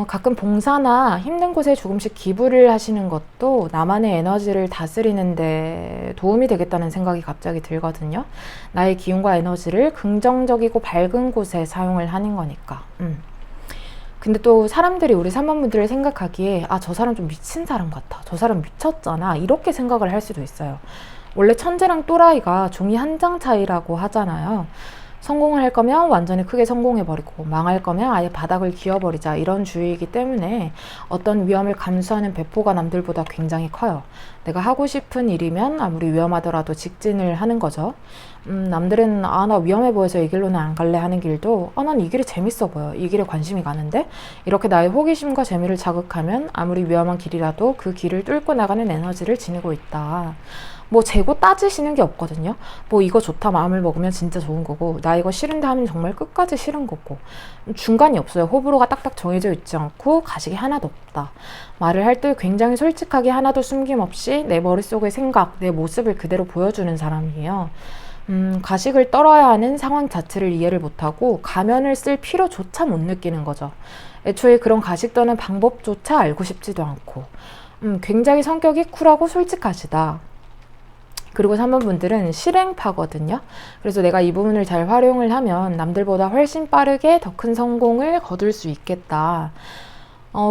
가끔 봉사나 힘든 곳에 조금씩 기부를 하시는 것도 나만의 에너지를 다스리는데 도움이 되겠다는 생각이 갑자기 들거든요. 나의 기운과 에너지를 긍정적이고 밝은 곳에 사용을 하는 거니까. 근데 또 사람들이 우리 3번 분들을 생각하기에 저 사람 좀 미친 사람 같아. 저 사람 미쳤잖아. 이렇게 생각을 할 수도 있어요. 원래 천재랑 또라이가 종이 한 장 차이라고 하잖아요. 성공을 할 거면 완전히 크게 성공해버리고 망할 거면 아예 바닥을 기어버리자, 이런 주의이기 때문에 어떤 위험을 감수하는 배포가 남들보다 굉장히 커요. 내가 하고 싶은 일이면 아무리 위험하더라도 직진을 하는 거죠. 남들은 나 위험해 보여서 이 길로는 안 갈래 하는 길도 난 이 길이 재밌어 보여, 이 길에 관심이 가는데, 이렇게 나의 호기심과 재미를 자극하면 아무리 위험한 길이라도 그 길을 뚫고 나가는 에너지를 지니고 있다. 뭐 재고 따지시는 게 없거든요. 뭐 이거 좋다 마음을 먹으면 진짜 좋은 거고, 나 이거 싫은데 하면 정말 끝까지 싫은 거고, 중간이 없어요. 호불호가 딱딱 정해져 있지 않고 가식이 하나도 없다. 말을 할 때 굉장히 솔직하게 하나도 숨김없이 내 머릿속의 생각, 내 모습을 그대로 보여주는 사람이에요. 가식을 떨어야 하는 상황 자체를 이해를 못하고 가면을 쓸 필요조차 못 느끼는 거죠. 애초에 그런 가식 떠는 방법조차 알고 싶지도 않고, 굉장히 성격이 쿨하고 솔직하시다. 그리고 3번 분들은 실행파거든요. 그래서 내가 이 부분을 잘 활용을 하면 남들보다 훨씬 빠르게 더 큰 성공을 거둘 수 있겠다.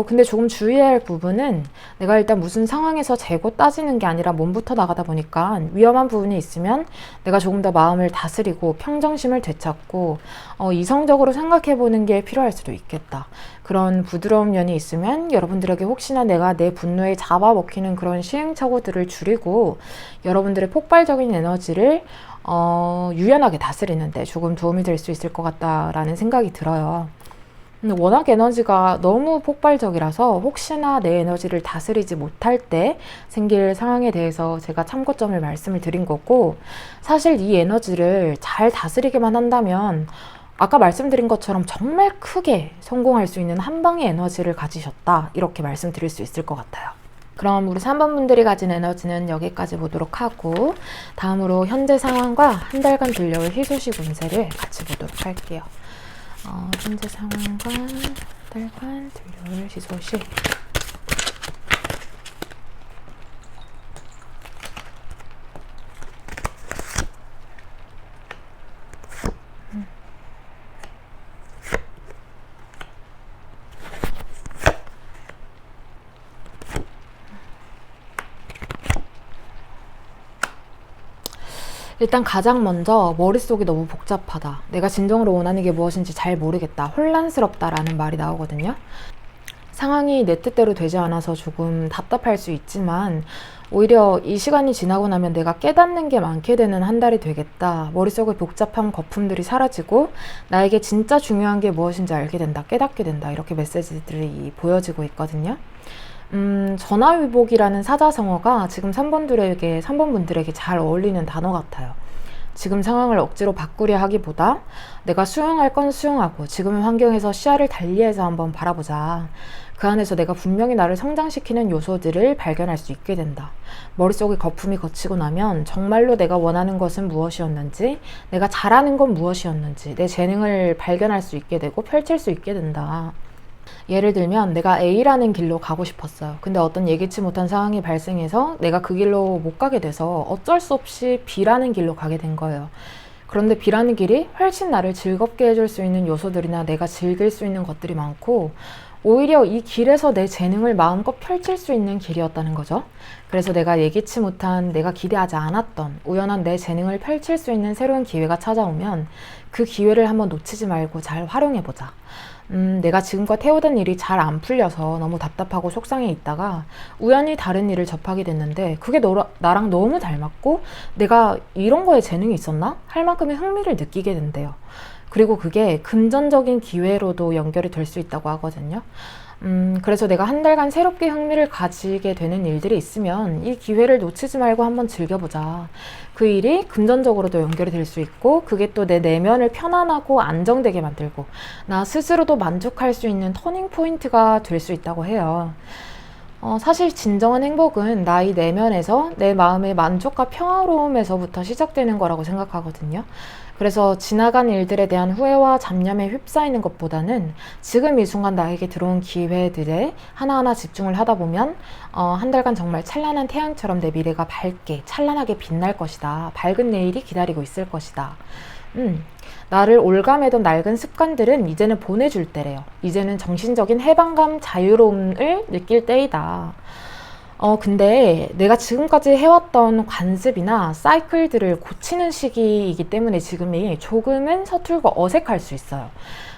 근데 조금 주의해야 할 부분은 내가 일단 무슨 상황에서 재고 따지는 게 아니라 몸부터 나가다 보니까 위험한 부분이 있으면 내가 조금 더 마음을 다스리고 평정심을 되찾고 이성적으로 생각해 보는 게 필요할 수도 있겠다. 그런 부드러운 면이 있으면 여러분들에게 혹시나 내가 내 분노에 잡아먹히는 그런 시행착오들을 줄이고 여러분들의 폭발적인 에너지를 유연하게 다스리는데 조금 도움이 될 수 있을 것 같다라는 생각이 들어요. 근데 워낙 에너지가 너무 폭발적이라서 혹시나 내 에너지를 다스리지 못할 때 생길 상황에 대해서 제가 참고점을 말씀을 드린 거고, 사실 이 에너지를 잘 다스리게만 한다면 아까 말씀드린 것처럼 정말 크게 성공할 수 있는 한 방의 에너지를 가지셨다, 이렇게 말씀드릴 수 있을 것 같아요. 그럼 우리 3번 분들이 가진 에너지는 여기까지 보도록 하고, 다음으로 현재 상황과 한 달간 들려올 희소식 운세를 같이 보도록 할게요. 현재 상황과 한 달간 들려올 희소식. 일단 가장 먼저 머릿속이 너무 복잡하다. 내가 진정으로 원하는 게 무엇인지 잘 모르겠다. 혼란스럽다라는 말이 나오거든요. 상황이 내 뜻대로 되지 않아서 조금 답답할 수 있지만 오히려 이 시간이 지나고 나면 내가 깨닫는 게 많게 되는 한 달이 되겠다. 머릿속의 복잡한 거품들이 사라지고 나에게 진짜 중요한 게 무엇인지 알게 된다. 깨닫게 된다. 이렇게 메시지들이 보여지고 있거든요. 전화위복이라는 사자성어가 지금 3번 분들에게 잘 어울리는 단어 같아요. 지금 상황을 억지로 바꾸려 하기보다 내가 수용할 건 수용하고 지금의 환경에서 시야를 달리해서 한번 바라보자. 그 안에서 내가 분명히 나를 성장시키는 요소들을 발견할 수 있게 된다. 머릿속에 거품이 거치고 나면 정말로 내가 원하는 것은 무엇이었는지, 내가 잘하는 건 무엇이었는지, 내 재능을 발견할 수 있게 되고 펼칠 수 있게 된다. 예를 들면 내가 A라는 길로 가고 싶었어요. 근데 어떤 예기치 못한 상황이 발생해서 내가 그 길로 못 가게 돼서 어쩔 수 없이 B라는 길로 가게 된 거예요. 그런데 B라는 길이 훨씬 나를 즐겁게 해줄 수 있는 요소들이나 내가 즐길 수 있는 것들이 많고, 오히려 이 길에서 내 재능을 마음껏 펼칠 수 있는 길이었다는 거죠. 그래서 내가 예기치 못한, 내가 기대하지 않았던 우연한 내 재능을 펼칠 수 있는 새로운 기회가 찾아오면 그 기회를 한번 놓치지 말고 잘 활용해보자. 내가 지금껏 해오던 일이 잘 안 풀려서 너무 답답하고 속상해 있다가 우연히 다른 일을 접하게 됐는데 그게 나랑 너무 잘 맞고 내가 이런 거에 재능이 있었나? 할 만큼의 흥미를 느끼게 된대요. 그리고 그게 금전적인 기회로도 연결이 될 수 있다고 하거든요. 그래서 내가 한 달간 새롭게 흥미를 가지게 되는 일들이 있으면 이 기회를 놓치지 말고 한번 즐겨보자. 그 일이 금전적으로도 연결이 될 수 있고 그게 또 내 내면을 편안하고 안정되게 만들고 나 스스로도 만족할 수 있는 터닝 포인트가 될 수 있다고 해요. 사실 진정한 행복은 나의 내면에서 내 마음의 만족과 평화로움에서부터 시작되는 거라고 생각하거든요. 그래서 지나간 일들에 대한 후회와 잡념에 휩싸이는 것보다는 지금 이 순간 나에게 들어온 기회들에 하나하나 집중을 하다 보면 한 달간 정말 찬란한 태양처럼 내 미래가 밝게 찬란하게 빛날 것이다. 밝은 내일이 기다리고 있을 것이다. 나를 올가매던 낡은 습관들은 이제는 보내줄 때래요. 이제는 정신적인 해방감, 자유로움을 느낄 때이다. 근데 내가 지금까지 해왔던 관습이나 사이클들을 고치는 시기이기 때문에 지금이 조금은 서툴고 어색할 수 있어요.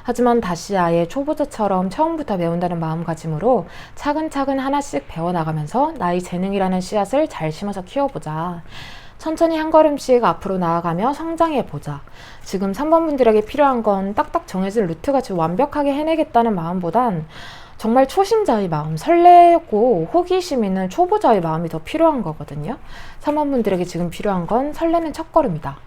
하지만 다시 아예 초보자처럼 처음부터 배운다는 마음가짐으로 차근차근 하나씩 배워나가면서 나의 재능이라는 씨앗을 잘 심어서 키워보자. 천천히 한 걸음씩 앞으로 나아가며 성장해보자. 지금 3번 분들에게 필요한 건 딱딱 정해진 루트같이 완벽하게 해내겠다는 마음보단 정말 초심자의 마음, 설레고 호기심 있는 초보자의 마음이 더 필요한 거거든요. 3번 분들에게 지금 필요한 건 설레는 첫걸음이다.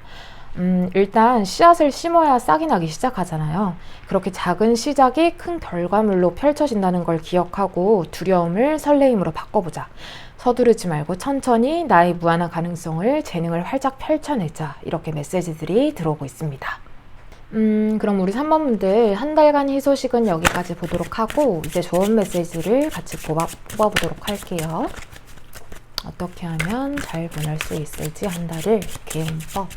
일단 씨앗을 심어야 싹이 나기 시작하잖아요. 그렇게 작은 시작이 큰 결과물로 펼쳐진다는 걸 기억하고 두려움을 설레임으로 바꿔보자. 서두르지 말고 천천히 나의 무한한 가능성을, 재능을 활짝 펼쳐내자. 이렇게 메시지들이 들어오고 있습니다. 그럼 우리 3번 분들 한 달간 희소식은 여기까지 보도록 하고 이제 좋은 메시지를 같이 뽑아보도록 할게요. 어떻게 하면 잘 보낼 수 있을지 한 달을 개운법.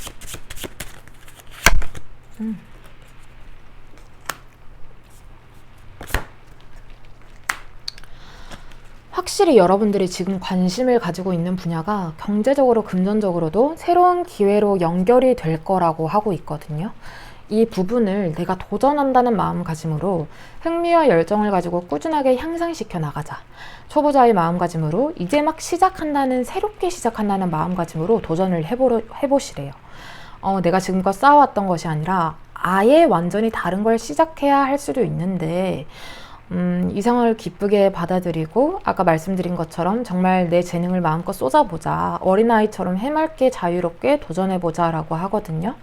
확실히 여러분들이 지금 관심을 가지고 있는 분야가 경제적으로 금전적으로도 새로운 기회로 연결이 될 거라고 하고 있거든요. 이 부분을 내가 도전한다는 마음가짐으로 흥미와 열정을 가지고 꾸준하게 향상시켜 나가자. 초보자의 마음가짐으로 이제 막 시작한다는, 새롭게 시작한다는 마음가짐으로 도전을 해보시래요. 내가 지금껏 쌓아왔던 것이 아니라 아예 완전히 다른 걸 시작해야 할 수도 있는데 이 상황을 기쁘게 받아들이고 아까 말씀드린 것처럼 정말 내 재능을 마음껏 쏟아보자. 어린아이처럼 해맑게 자유롭게 도전해보자 라고 하거든요.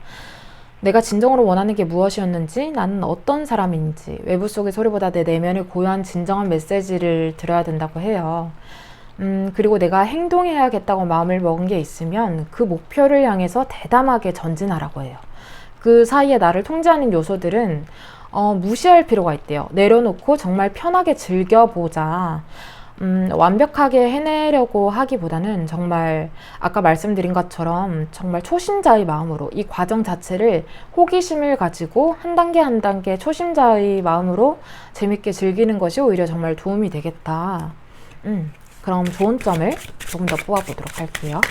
내가 진정으로 원하는 게 무엇이었는지, 나는 어떤 사람인지, 외부 속의 소리보다 내 내면의 고요한 진정한 메시지를 들어야 된다고 해요. 그리고 내가 행동해야겠다고 마음을 먹은 게 있으면 그 목표를 향해서 대담하게 전진하라고 해요. 그 사이에 나를 통제하는 요소들은 무시할 필요가 있대요. 내려놓고 정말 편하게 즐겨보자. 완벽하게 해내려고 하기보다는 정말 아까 말씀드린 것처럼 정말 초심자의 마음으로 이 과정 자체를 호기심을 가지고 한 단계 한 단계 초심자의 마음으로 재밌게 즐기는 것이 오히려 정말 도움이 되겠다. 그럼 좋은 점을 조금 더 뽑아보도록 할게요.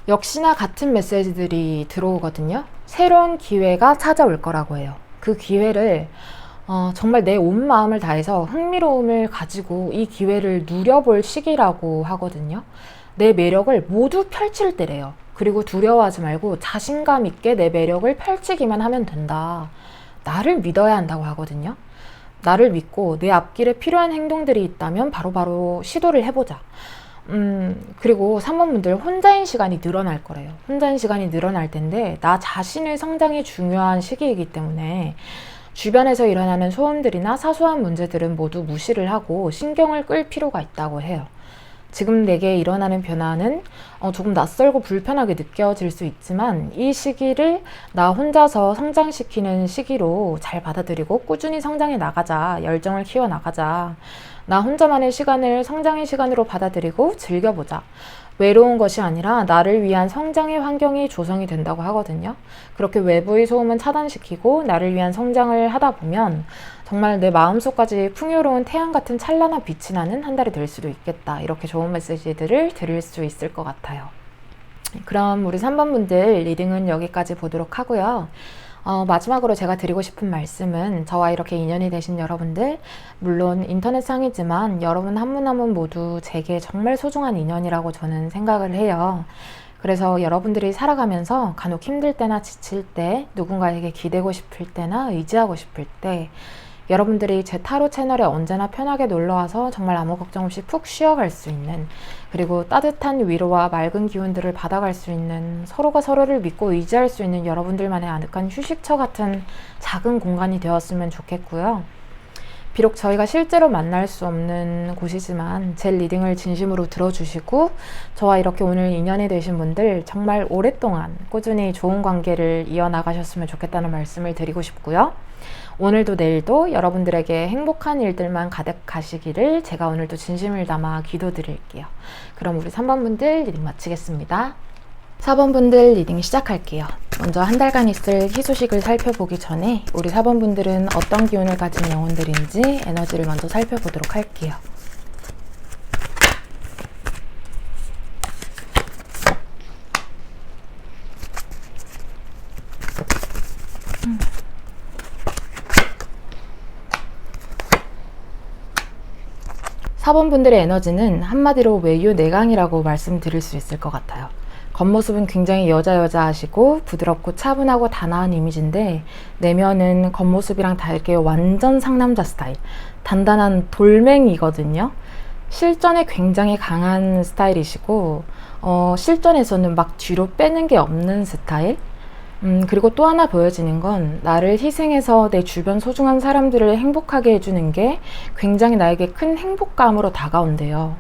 역시나 같은 메시지들이 들어오거든요. 새로운 기회가 찾아올 거라고 해요. 그 기회를 정말 내 온 마음을 다해서 흥미로움을 가지고 이 기회를 누려볼 시기라고 하거든요. 내 매력을 모두 펼칠 때래요. 그리고 두려워하지 말고 자신감 있게 내 매력을 펼치기만 하면 된다. 나를 믿어야 한다고 하거든요. 나를 믿고 내 앞길에 필요한 행동들이 있다면 바로바로 시도를 해보자. 그리고 3번 분들 혼자인 시간이 늘어날 거래요. 혼자인 시간이 늘어날 텐데 나 자신의 성장이 중요한 시기이기 때문에 주변에서 일어나는 소음들이나 사소한 문제들은 모두 무시를 하고 신경을 끌 필요가 있다고 해요. 지금 내게 일어나는 변화는 조금 낯설고 불편하게 느껴질 수 있지만 이 시기를 나 혼자서 성장시키는 시기로 잘 받아들이고 꾸준히 성장해 나가자. 열정을 키워 나가자. 나 혼자만의 시간을 성장의 시간으로 받아들이고 즐겨보자. 외로운 것이 아니라 나를 위한 성장의 환경이 조성이 된다고 하거든요. 그렇게 외부의 소음은 차단시키고 나를 위한 성장을 하다 보면 정말 내 마음속까지 풍요로운 태양 같은 찬란한 빛이 나는 한 달이 될 수도 있겠다. 이렇게 좋은 메시지들을 드릴 수 있을 것 같아요. 그럼 우리 3번 분들 리딩은 여기까지 보도록 하고요. 마지막으로 제가 드리고 싶은 말씀은 저와 이렇게 인연이 되신 여러분들, 물론 인터넷상이지만 여러분 한 분 한 분 모두 제게 정말 소중한 인연이라고 저는 생각을 해요. 그래서 여러분들이 살아가면서 간혹 힘들 때나 지칠 때, 누군가에게 기대고 싶을 때나 의지하고 싶을 때 여러분들이 제 타로 채널에 언제나 편하게 놀러와서 정말 아무 걱정 없이 푹 쉬어갈 수 있는, 그리고 따뜻한 위로와 맑은 기운들을 받아갈 수 있는, 서로가 서로를 믿고 의지할 수 있는 여러분들만의 아늑한 휴식처 같은 작은 공간이 되었으면 좋겠고요. 비록 저희가 실제로 만날 수 없는 곳이지만 제 리딩을 진심으로 들어주시고 저와 이렇게 오늘 인연이 되신 분들 정말 오랫동안 꾸준히 좋은 관계를 이어나가셨으면 좋겠다는 말씀을 드리고 싶고요. 오늘도 내일도 여러분들에게 행복한 일들만 가득하시기를 제가 오늘도 진심을 담아 기도드릴게요. 그럼 우리 3번 분들 리딩 마치겠습니다. 4번 분들 리딩 시작할게요. 먼저 한 달간 있을 희소식을 살펴보기 전에 우리 4번 분들은 어떤 기운을 가진 영혼들인지 에너지를 먼저 살펴보도록 할게요. 사 번 분들의 에너지는 한마디로 외유내강이라고 말씀드릴 수 있을 것 같아요. 겉모습은 굉장히 여자여자하시고 부드럽고 차분하고 단아한 이미지인데 내면은 겉모습이랑 다르게 완전 상남자 스타일, 단단한 돌멩이거든요. 실전에 굉장히 강한 스타일이시고 실전에서는 막 뒤로 빼는 게 없는 스타일. 그리고 또 하나 보여지는 건 나를 희생해서 내 주변 소중한 사람들을 행복하게 해주는 게 굉장히 나에게 큰 행복감으로 다가온대요.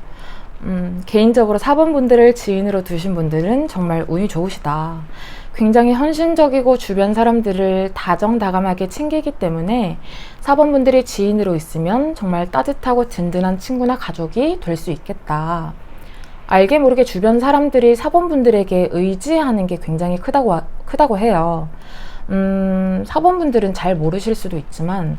개인적으로 4번 분들을 지인으로 두신 분들은 정말 운이 좋으시다. 굉장히 헌신적이고 주변 사람들을 다정다감하게 챙기기 때문에 4번분들이 지인으로 있으면 정말 따뜻하고 든든한 친구나 가족이 될 수 있겠다. 알게 모르게 주변 사람들이 4번분들에게 의지하는 게 굉장히 크다고 해요. 4번분들은 잘 모르실 수도 있지만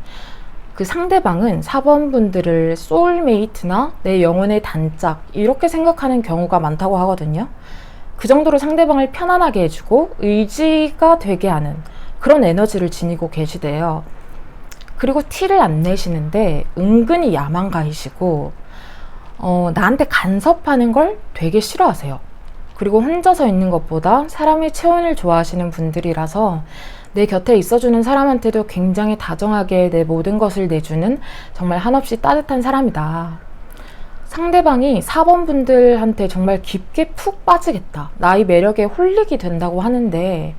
그 상대방은 4번분들을 소울메이트나 내 영혼의 단짝 이렇게 생각하는 경우가 많다고 하거든요. 그 정도로 상대방을 편안하게 해주고 의지가 되게 하는 그런 에너지를 지니고 계시대요. 그리고 티를 안 내시는데 은근히 야망가이시고 나한테 간섭하는 걸 되게 싫어하세요. 그리고 혼자서 있는 것보다 사람의 체온을 좋아하시는 분들이라서 내 곁에 있어주는 사람한테도 굉장히 다정하게 내 모든 것을 내주는 정말 한없이 따뜻한 사람이다. 상대방이 4번분들한테 정말 깊게 푹 빠지겠다. 나의 매력에 홀리게 된다고 하는데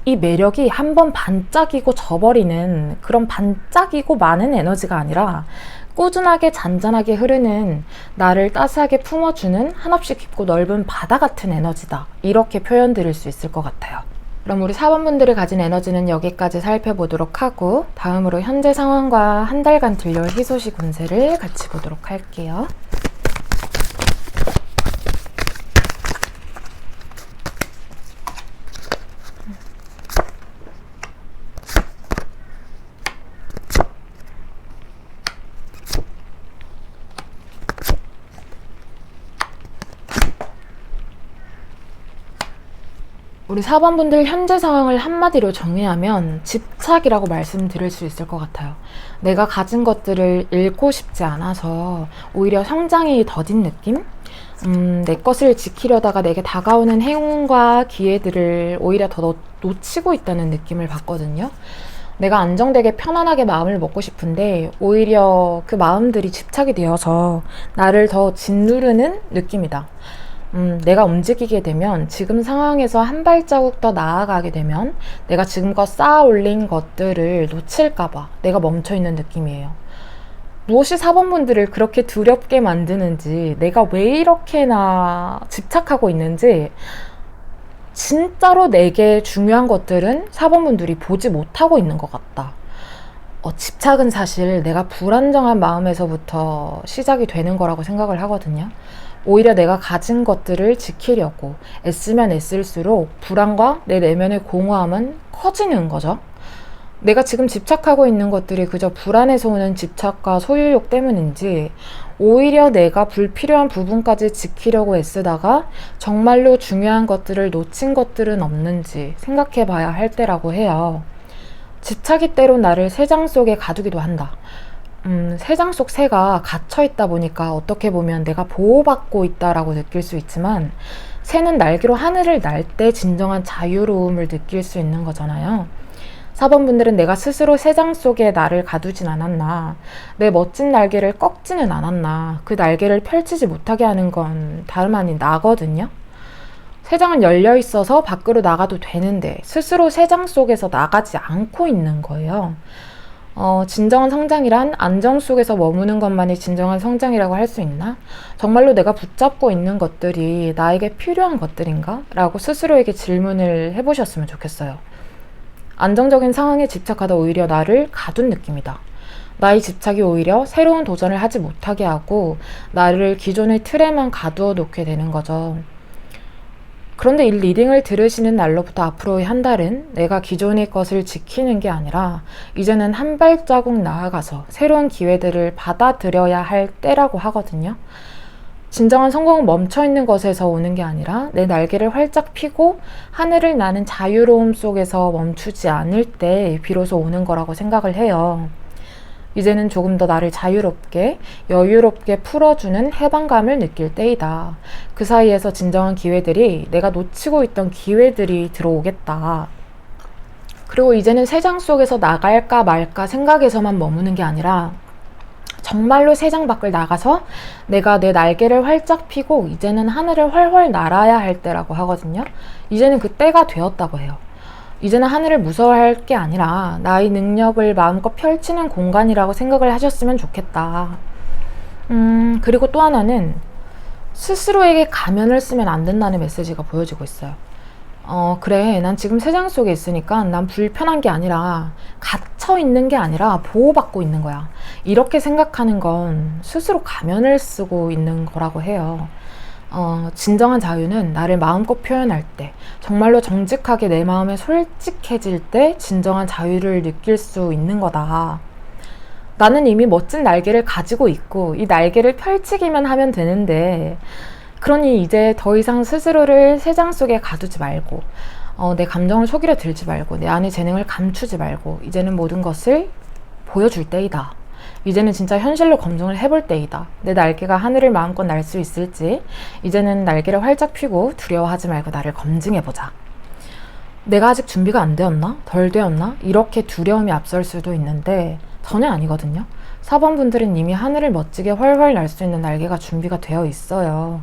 이 매력이 한번 반짝이고 져버리는 그런 반짝이고 많은 에너지가 아니라 꾸준하게 잔잔하게 흐르는 나를 따스하게 품어주는 한없이 깊고 넓은 바다 같은 에너지다. 이렇게 표현 드릴 수 있을 것 같아요. 그럼 우리 4번분들이 가진 에너지는 여기까지 살펴보도록 하고 다음으로 현재 상황과 한 달간 들려올 희소식 운세를 같이 보도록 할게요. 우리 4번분들 현재 상황을 한마디로 정의하면 집착이라고 말씀드릴 수 있을 것 같아요. 내가 가진 것들을 잃고 싶지 않아서 오히려 성장이 더딘 느낌? 내 것을 지키려다가 내게 다가오는 행운과 기회들을 오히려 더 놓치고 있다는 느낌을 받거든요. 내가 안정되게 편안하게 마음을 먹고 싶은데 오히려 그 마음들이 집착이 되어서 나를 더 짓누르는 느낌이다. 내가 움직이게 되면 지금 상황에서 한 발자국 더 나아가게 되면 내가 지금껏 쌓아 올린 것들을 놓칠까봐 내가 멈춰있는 느낌이에요. 무엇이 4번분들을 그렇게 두렵게 만드는지, 내가 왜 이렇게나 집착하고 있는지, 진짜로 내게 중요한 것들은 4번분들이 보지 못하고 있는 것 같다. 집착은 사실 내가 불안정한 마음에서부터 시작이 되는 거라고 생각을 하거든요. 오히려 내가 가진 것들을 지키려고 애쓰면 애쓸수록 불안과 내 내면의 공허함은 커지는 거죠. 내가 지금 집착하고 있는 것들이 그저 불안에서 오는 집착과 소유욕 때문인지 오히려 내가 불필요한 부분까지 지키려고 애쓰다가 정말로 중요한 것들을 놓친 것들은 없는지 생각해 봐야 할 때라고 해요. 집착이 때론 나를 새장 속에 가두기도 한다. 새장 속 새가 갇혀있다 보니까 어떻게 보면 내가 보호받고 있다라고 느낄 수 있지만 새는 날개로 하늘을 날 때 진정한 자유로움을 느낄 수 있는 거잖아요. 4번분들은 내가 스스로 새장 속에 나를 가두진 않았나, 내 멋진 날개를 꺾지는 않았나, 그 날개를 펼치지 못하게 하는 건 다름 아닌 나거든요. 새장은 열려 있어서 밖으로 나가도 되는데 스스로 새장 속에서 나가지 않고 있는 거예요. 진정한 성장이란 안정 속에서 머무는 것만이 진정한 성장이라고 할 수 있나? 정말로 내가 붙잡고 있는 것들이 나에게 필요한 것들인가? 라고 스스로에게 질문을 해보셨으면 좋겠어요. 안정적인 상황에 집착하다 오히려 나를 가둔 느낌이다. 나의 집착이 오히려 새로운 도전을 하지 못하게 하고 나를 기존의 틀에만 가두어 놓게 되는 거죠. 그런데 이 리딩을 들으시는 날로부터 앞으로의 한 달은 내가 기존의 것을 지키는 게 아니라 이제는 한 발자국 나아가서 새로운 기회들을 받아들여야 할 때라고 하거든요. 진정한 성공은 멈춰있는 것에서 오는 게 아니라 내 날개를 활짝 펴고 하늘을 나는 자유로움 속에서 멈추지 않을 때 비로소 오는 거라고 생각을 해요. 이제는 조금 더 나를 자유롭게 여유롭게 풀어주는 해방감을 느낄 때이다. 그 사이에서 진정한 기회들이, 내가 놓치고 있던 기회들이 들어오겠다. 그리고 이제는 새장 속에서 나갈까 말까 생각에서만 머무는 게 아니라 정말로 새장 밖을 나가서 내가 내 날개를 활짝 펴고 이제는 하늘을 훨훨 날아야 할 때라고 하거든요. 이제는 그 때가 되었다고 해요. 이제는 하늘을 무서워할 게 아니라 나의 능력을 마음껏 펼치는 공간이라고 생각을 하셨으면 좋겠다. 그리고 또 하나는 스스로에게 가면을 쓰면 안 된다는 메시지가 보여지고 있어요. 그래, 난 지금 세상 속에 있으니까 난 불편한 게 아니라 갇혀 있는 게 아니라 보호받고 있는 거야. 이렇게 생각하는 건 스스로 가면을 쓰고 있는 거라고 해요. 진정한 자유는 나를 마음껏 표현할 때, 정말로 정직하게 내 마음에 솔직해질 때 진정한 자유를 느낄 수 있는 거다. 나는 이미 멋진 날개를 가지고 있고 이 날개를 펼치기만 하면 되는데, 그러니 이제 더 이상 스스로를 세상 속에 가두지 말고 내 감정을 속이려 들지 말고 내 안의 재능을 감추지 말고 이제는 모든 것을 보여줄 때이다. 이제는 진짜 현실로 검증을 해볼 때이다. 내 날개가 하늘을 마음껏 날 수 있을지 이제는 날개를 활짝 펴고 두려워하지 말고 나를 검증해보자. 내가 아직 준비가 안 되었나? 덜 되었나? 이렇게 두려움이 앞설 수도 있는데 전혀 아니거든요. 4번 분들은 이미 하늘을 멋지게 훨훨 날 수 있는 날개가 준비가 되어 있어요.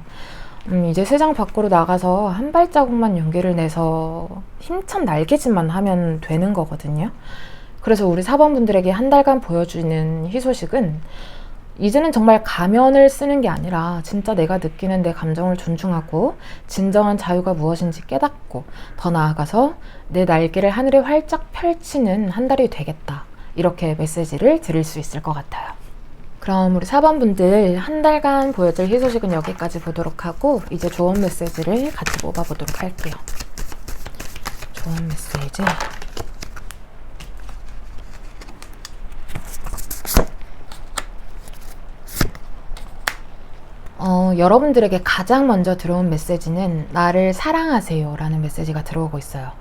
이제 세상 밖으로 나가서 한 발자국만 용기를 내서 힘찬 날개짓만 하면 되는 거거든요. 그래서 우리 4번 분들에게 한 달간 보여주는 희소식은 이제는 정말 가면을 쓰는 게 아니라 진짜 내가 느끼는 내 감정을 존중하고 진정한 자유가 무엇인지 깨닫고 더 나아가서 내 날개를 하늘에 활짝 펼치는 한 달이 되겠다. 이렇게 메시지를 드릴 수 있을 것 같아요. 그럼 우리 4번 분들 한 달간 보여줄 희소식은 여기까지 보도록 하고 이제 조언 메시지를 같이 뽑아보도록 할게요. 조언 메시지. 여러분들에게 가장 먼저 들어온 메시지는 나를 사랑하세요 라는 메시지가 들어오고 있어요.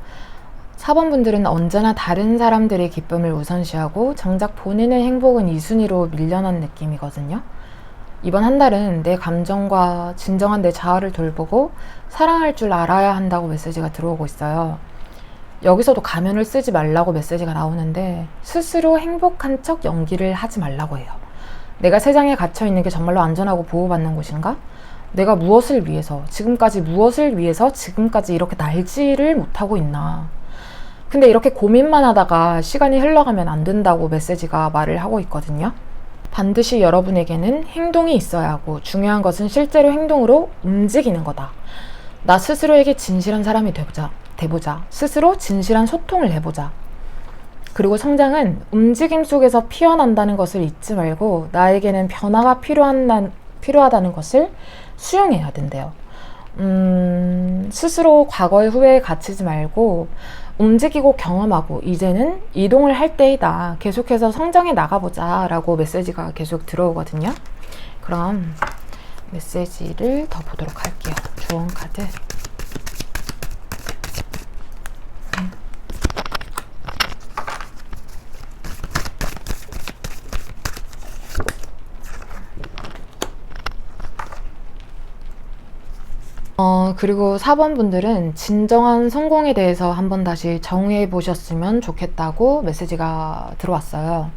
4번 분들은 언제나 다른 사람들의 기쁨을 우선시하고 정작 본인의 행복은 2순위로 밀려난 느낌이거든요. 이번 한 달은 내 감정과 진정한 내 자아를 돌보고 사랑할 줄 알아야 한다고 메시지가 들어오고 있어요. 여기서도 가면을 쓰지 말라고 메시지가 나오는데 스스로 행복한 척 연기를 하지 말라고 해요. 내가 세상에 갇혀 있는 게 정말로 안전하고 보호받는 곳인가? 내가 무엇을 위해서, 지금까지 이렇게 날지를 못하고 있나? 근데 이렇게 고민만 하다가 시간이 흘러가면 안 된다고 메시지가 말을 하고 있거든요. 반드시 여러분에게는 행동이 있어야 하고 중요한 것은 실제로 행동으로 움직이는 거다. 나 스스로에게 진실한 사람이 돼보자. 스스로 진실한 소통을 해보자. 그리고 성장은 움직임 속에서 피어난다는 것을 잊지 말고 나에게는 변화가 필요하다는 것을 수용해야 된대요. 스스로 과거의 후회에 갇히지 말고 움직이고 경험하고 이제는 이동을 할 때이다. 계속해서 성장해 나가보자 라고 메시지가 계속 들어오거든요. 그럼 메시지를 더 보도록 할게요. 조언 카드. 그리고 4번 분들은 진정한 성공에 대해서 한번 다시 정의해 보셨으면 좋겠다고 메시지가 들어왔어요.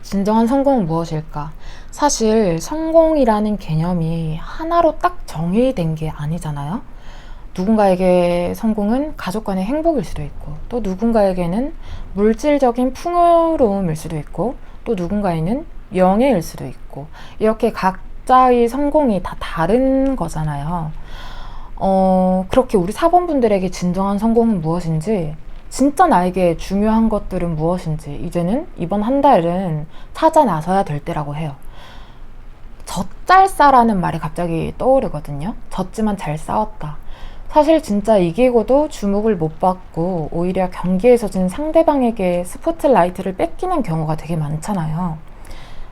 진정한 성공은 무엇일까? 사실 성공이라는 개념이 하나로 딱 정의된 게 아니잖아요. 누군가에게 성공은 가족 간의 행복일 수도 있고 또 누군가에게는 물질적인 풍요로움일 수도 있고 또 누군가에는 명예일 수도 있고 이렇게 각자의 성공이 다 다른 거잖아요. 그렇게 우리 4번 분들에게 진정한 성공은 무엇인지, 진짜 나에게 중요한 것들은 무엇인지 이제는 이번 한 달은 찾아 나서야 될 때라고 해요. 젖잘싸라는 말이 갑자기 떠오르거든요. 졌지만 잘 싸웠다. 사실 진짜 이기고도 주목을 못 받고 오히려 경기에서 진 상대방에게 스포트라이트를 뺏기는 경우가 되게 많잖아요.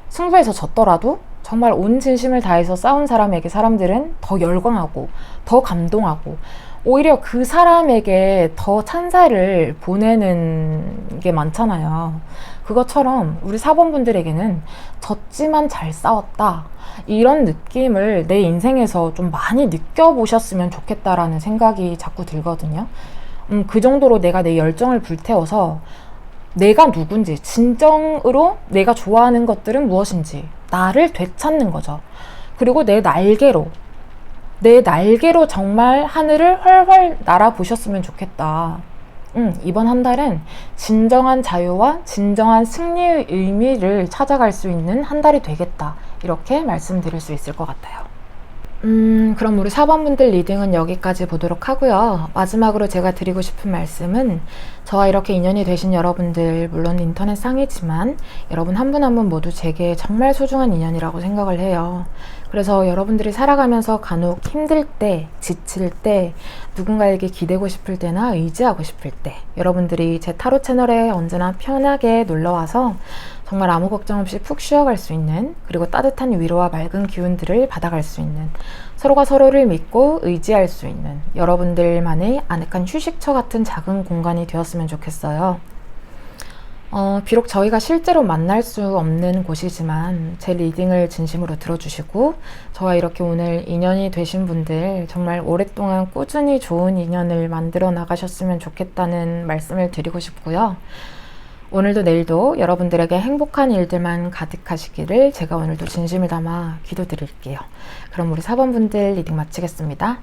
승부에서 졌더라도 정말 온 진심을 다해서 싸운 사람에게 사람들은 더 열광하고 더 감동하고 오히려 그 사람에게 더 찬사를 보내는 게 많잖아요. 그것처럼 우리 4번 분들에게는 졌지만 잘 싸웠다, 이런 느낌을 내 인생에서 좀 많이 느껴보셨으면 좋겠다라는 생각이 자꾸 들거든요. 그 정도로 내가 내 열정을 불태워서 내가 누군지, 진정으로 내가 좋아하는 것들은 무엇인지 나를 되찾는 거죠. 그리고 내 날개로 정말 하늘을 훨훨 날아보셨으면 좋겠다. 이번 한 달은 진정한 자유와 진정한 승리의 의미를 찾아갈 수 있는 한 달이 되겠다. 이렇게 말씀드릴 수 있을 것 같아요. 그럼 우리 4번분들 리딩은 여기까지 보도록 하고요. 마지막으로 제가 드리고 싶은 말씀은 저와 이렇게 인연이 되신 여러분들, 물론 인터넷 상이지만 여러분 한 분 한 분 모두 제게 정말 소중한 인연이라고 생각을 해요. 그래서 여러분들이 살아가면서 간혹 힘들 때, 지칠 때, 누군가에게 기대고 싶을 때나 의지하고 싶을 때 여러분들이 제 타로 채널에 언제나 편하게 놀러와서 정말 아무 걱정 없이 푹 쉬어갈 수 있는, 그리고 따뜻한 위로와 맑은 기운들을 받아갈 수 있는, 서로가 서로를 믿고 의지할 수 있는 여러분들만의 아늑한 휴식처 같은 작은 공간이 되었으면 좋겠어요. 비록 저희가 실제로 만날 수 없는 곳이지만 제 리딩을 진심으로 들어주시고 저와 이렇게 오늘 인연이 되신 분들 정말 오랫동안 꾸준히 좋은 인연을 만들어 나가셨으면 좋겠다는 말씀을 드리고 싶고요. 오늘도 내일도 여러분들에게 행복한 일들만 가득하시기를 제가 오늘도 진심을 담아 기도드릴게요. 그럼 우리 4번분들 리딩 마치겠습니다.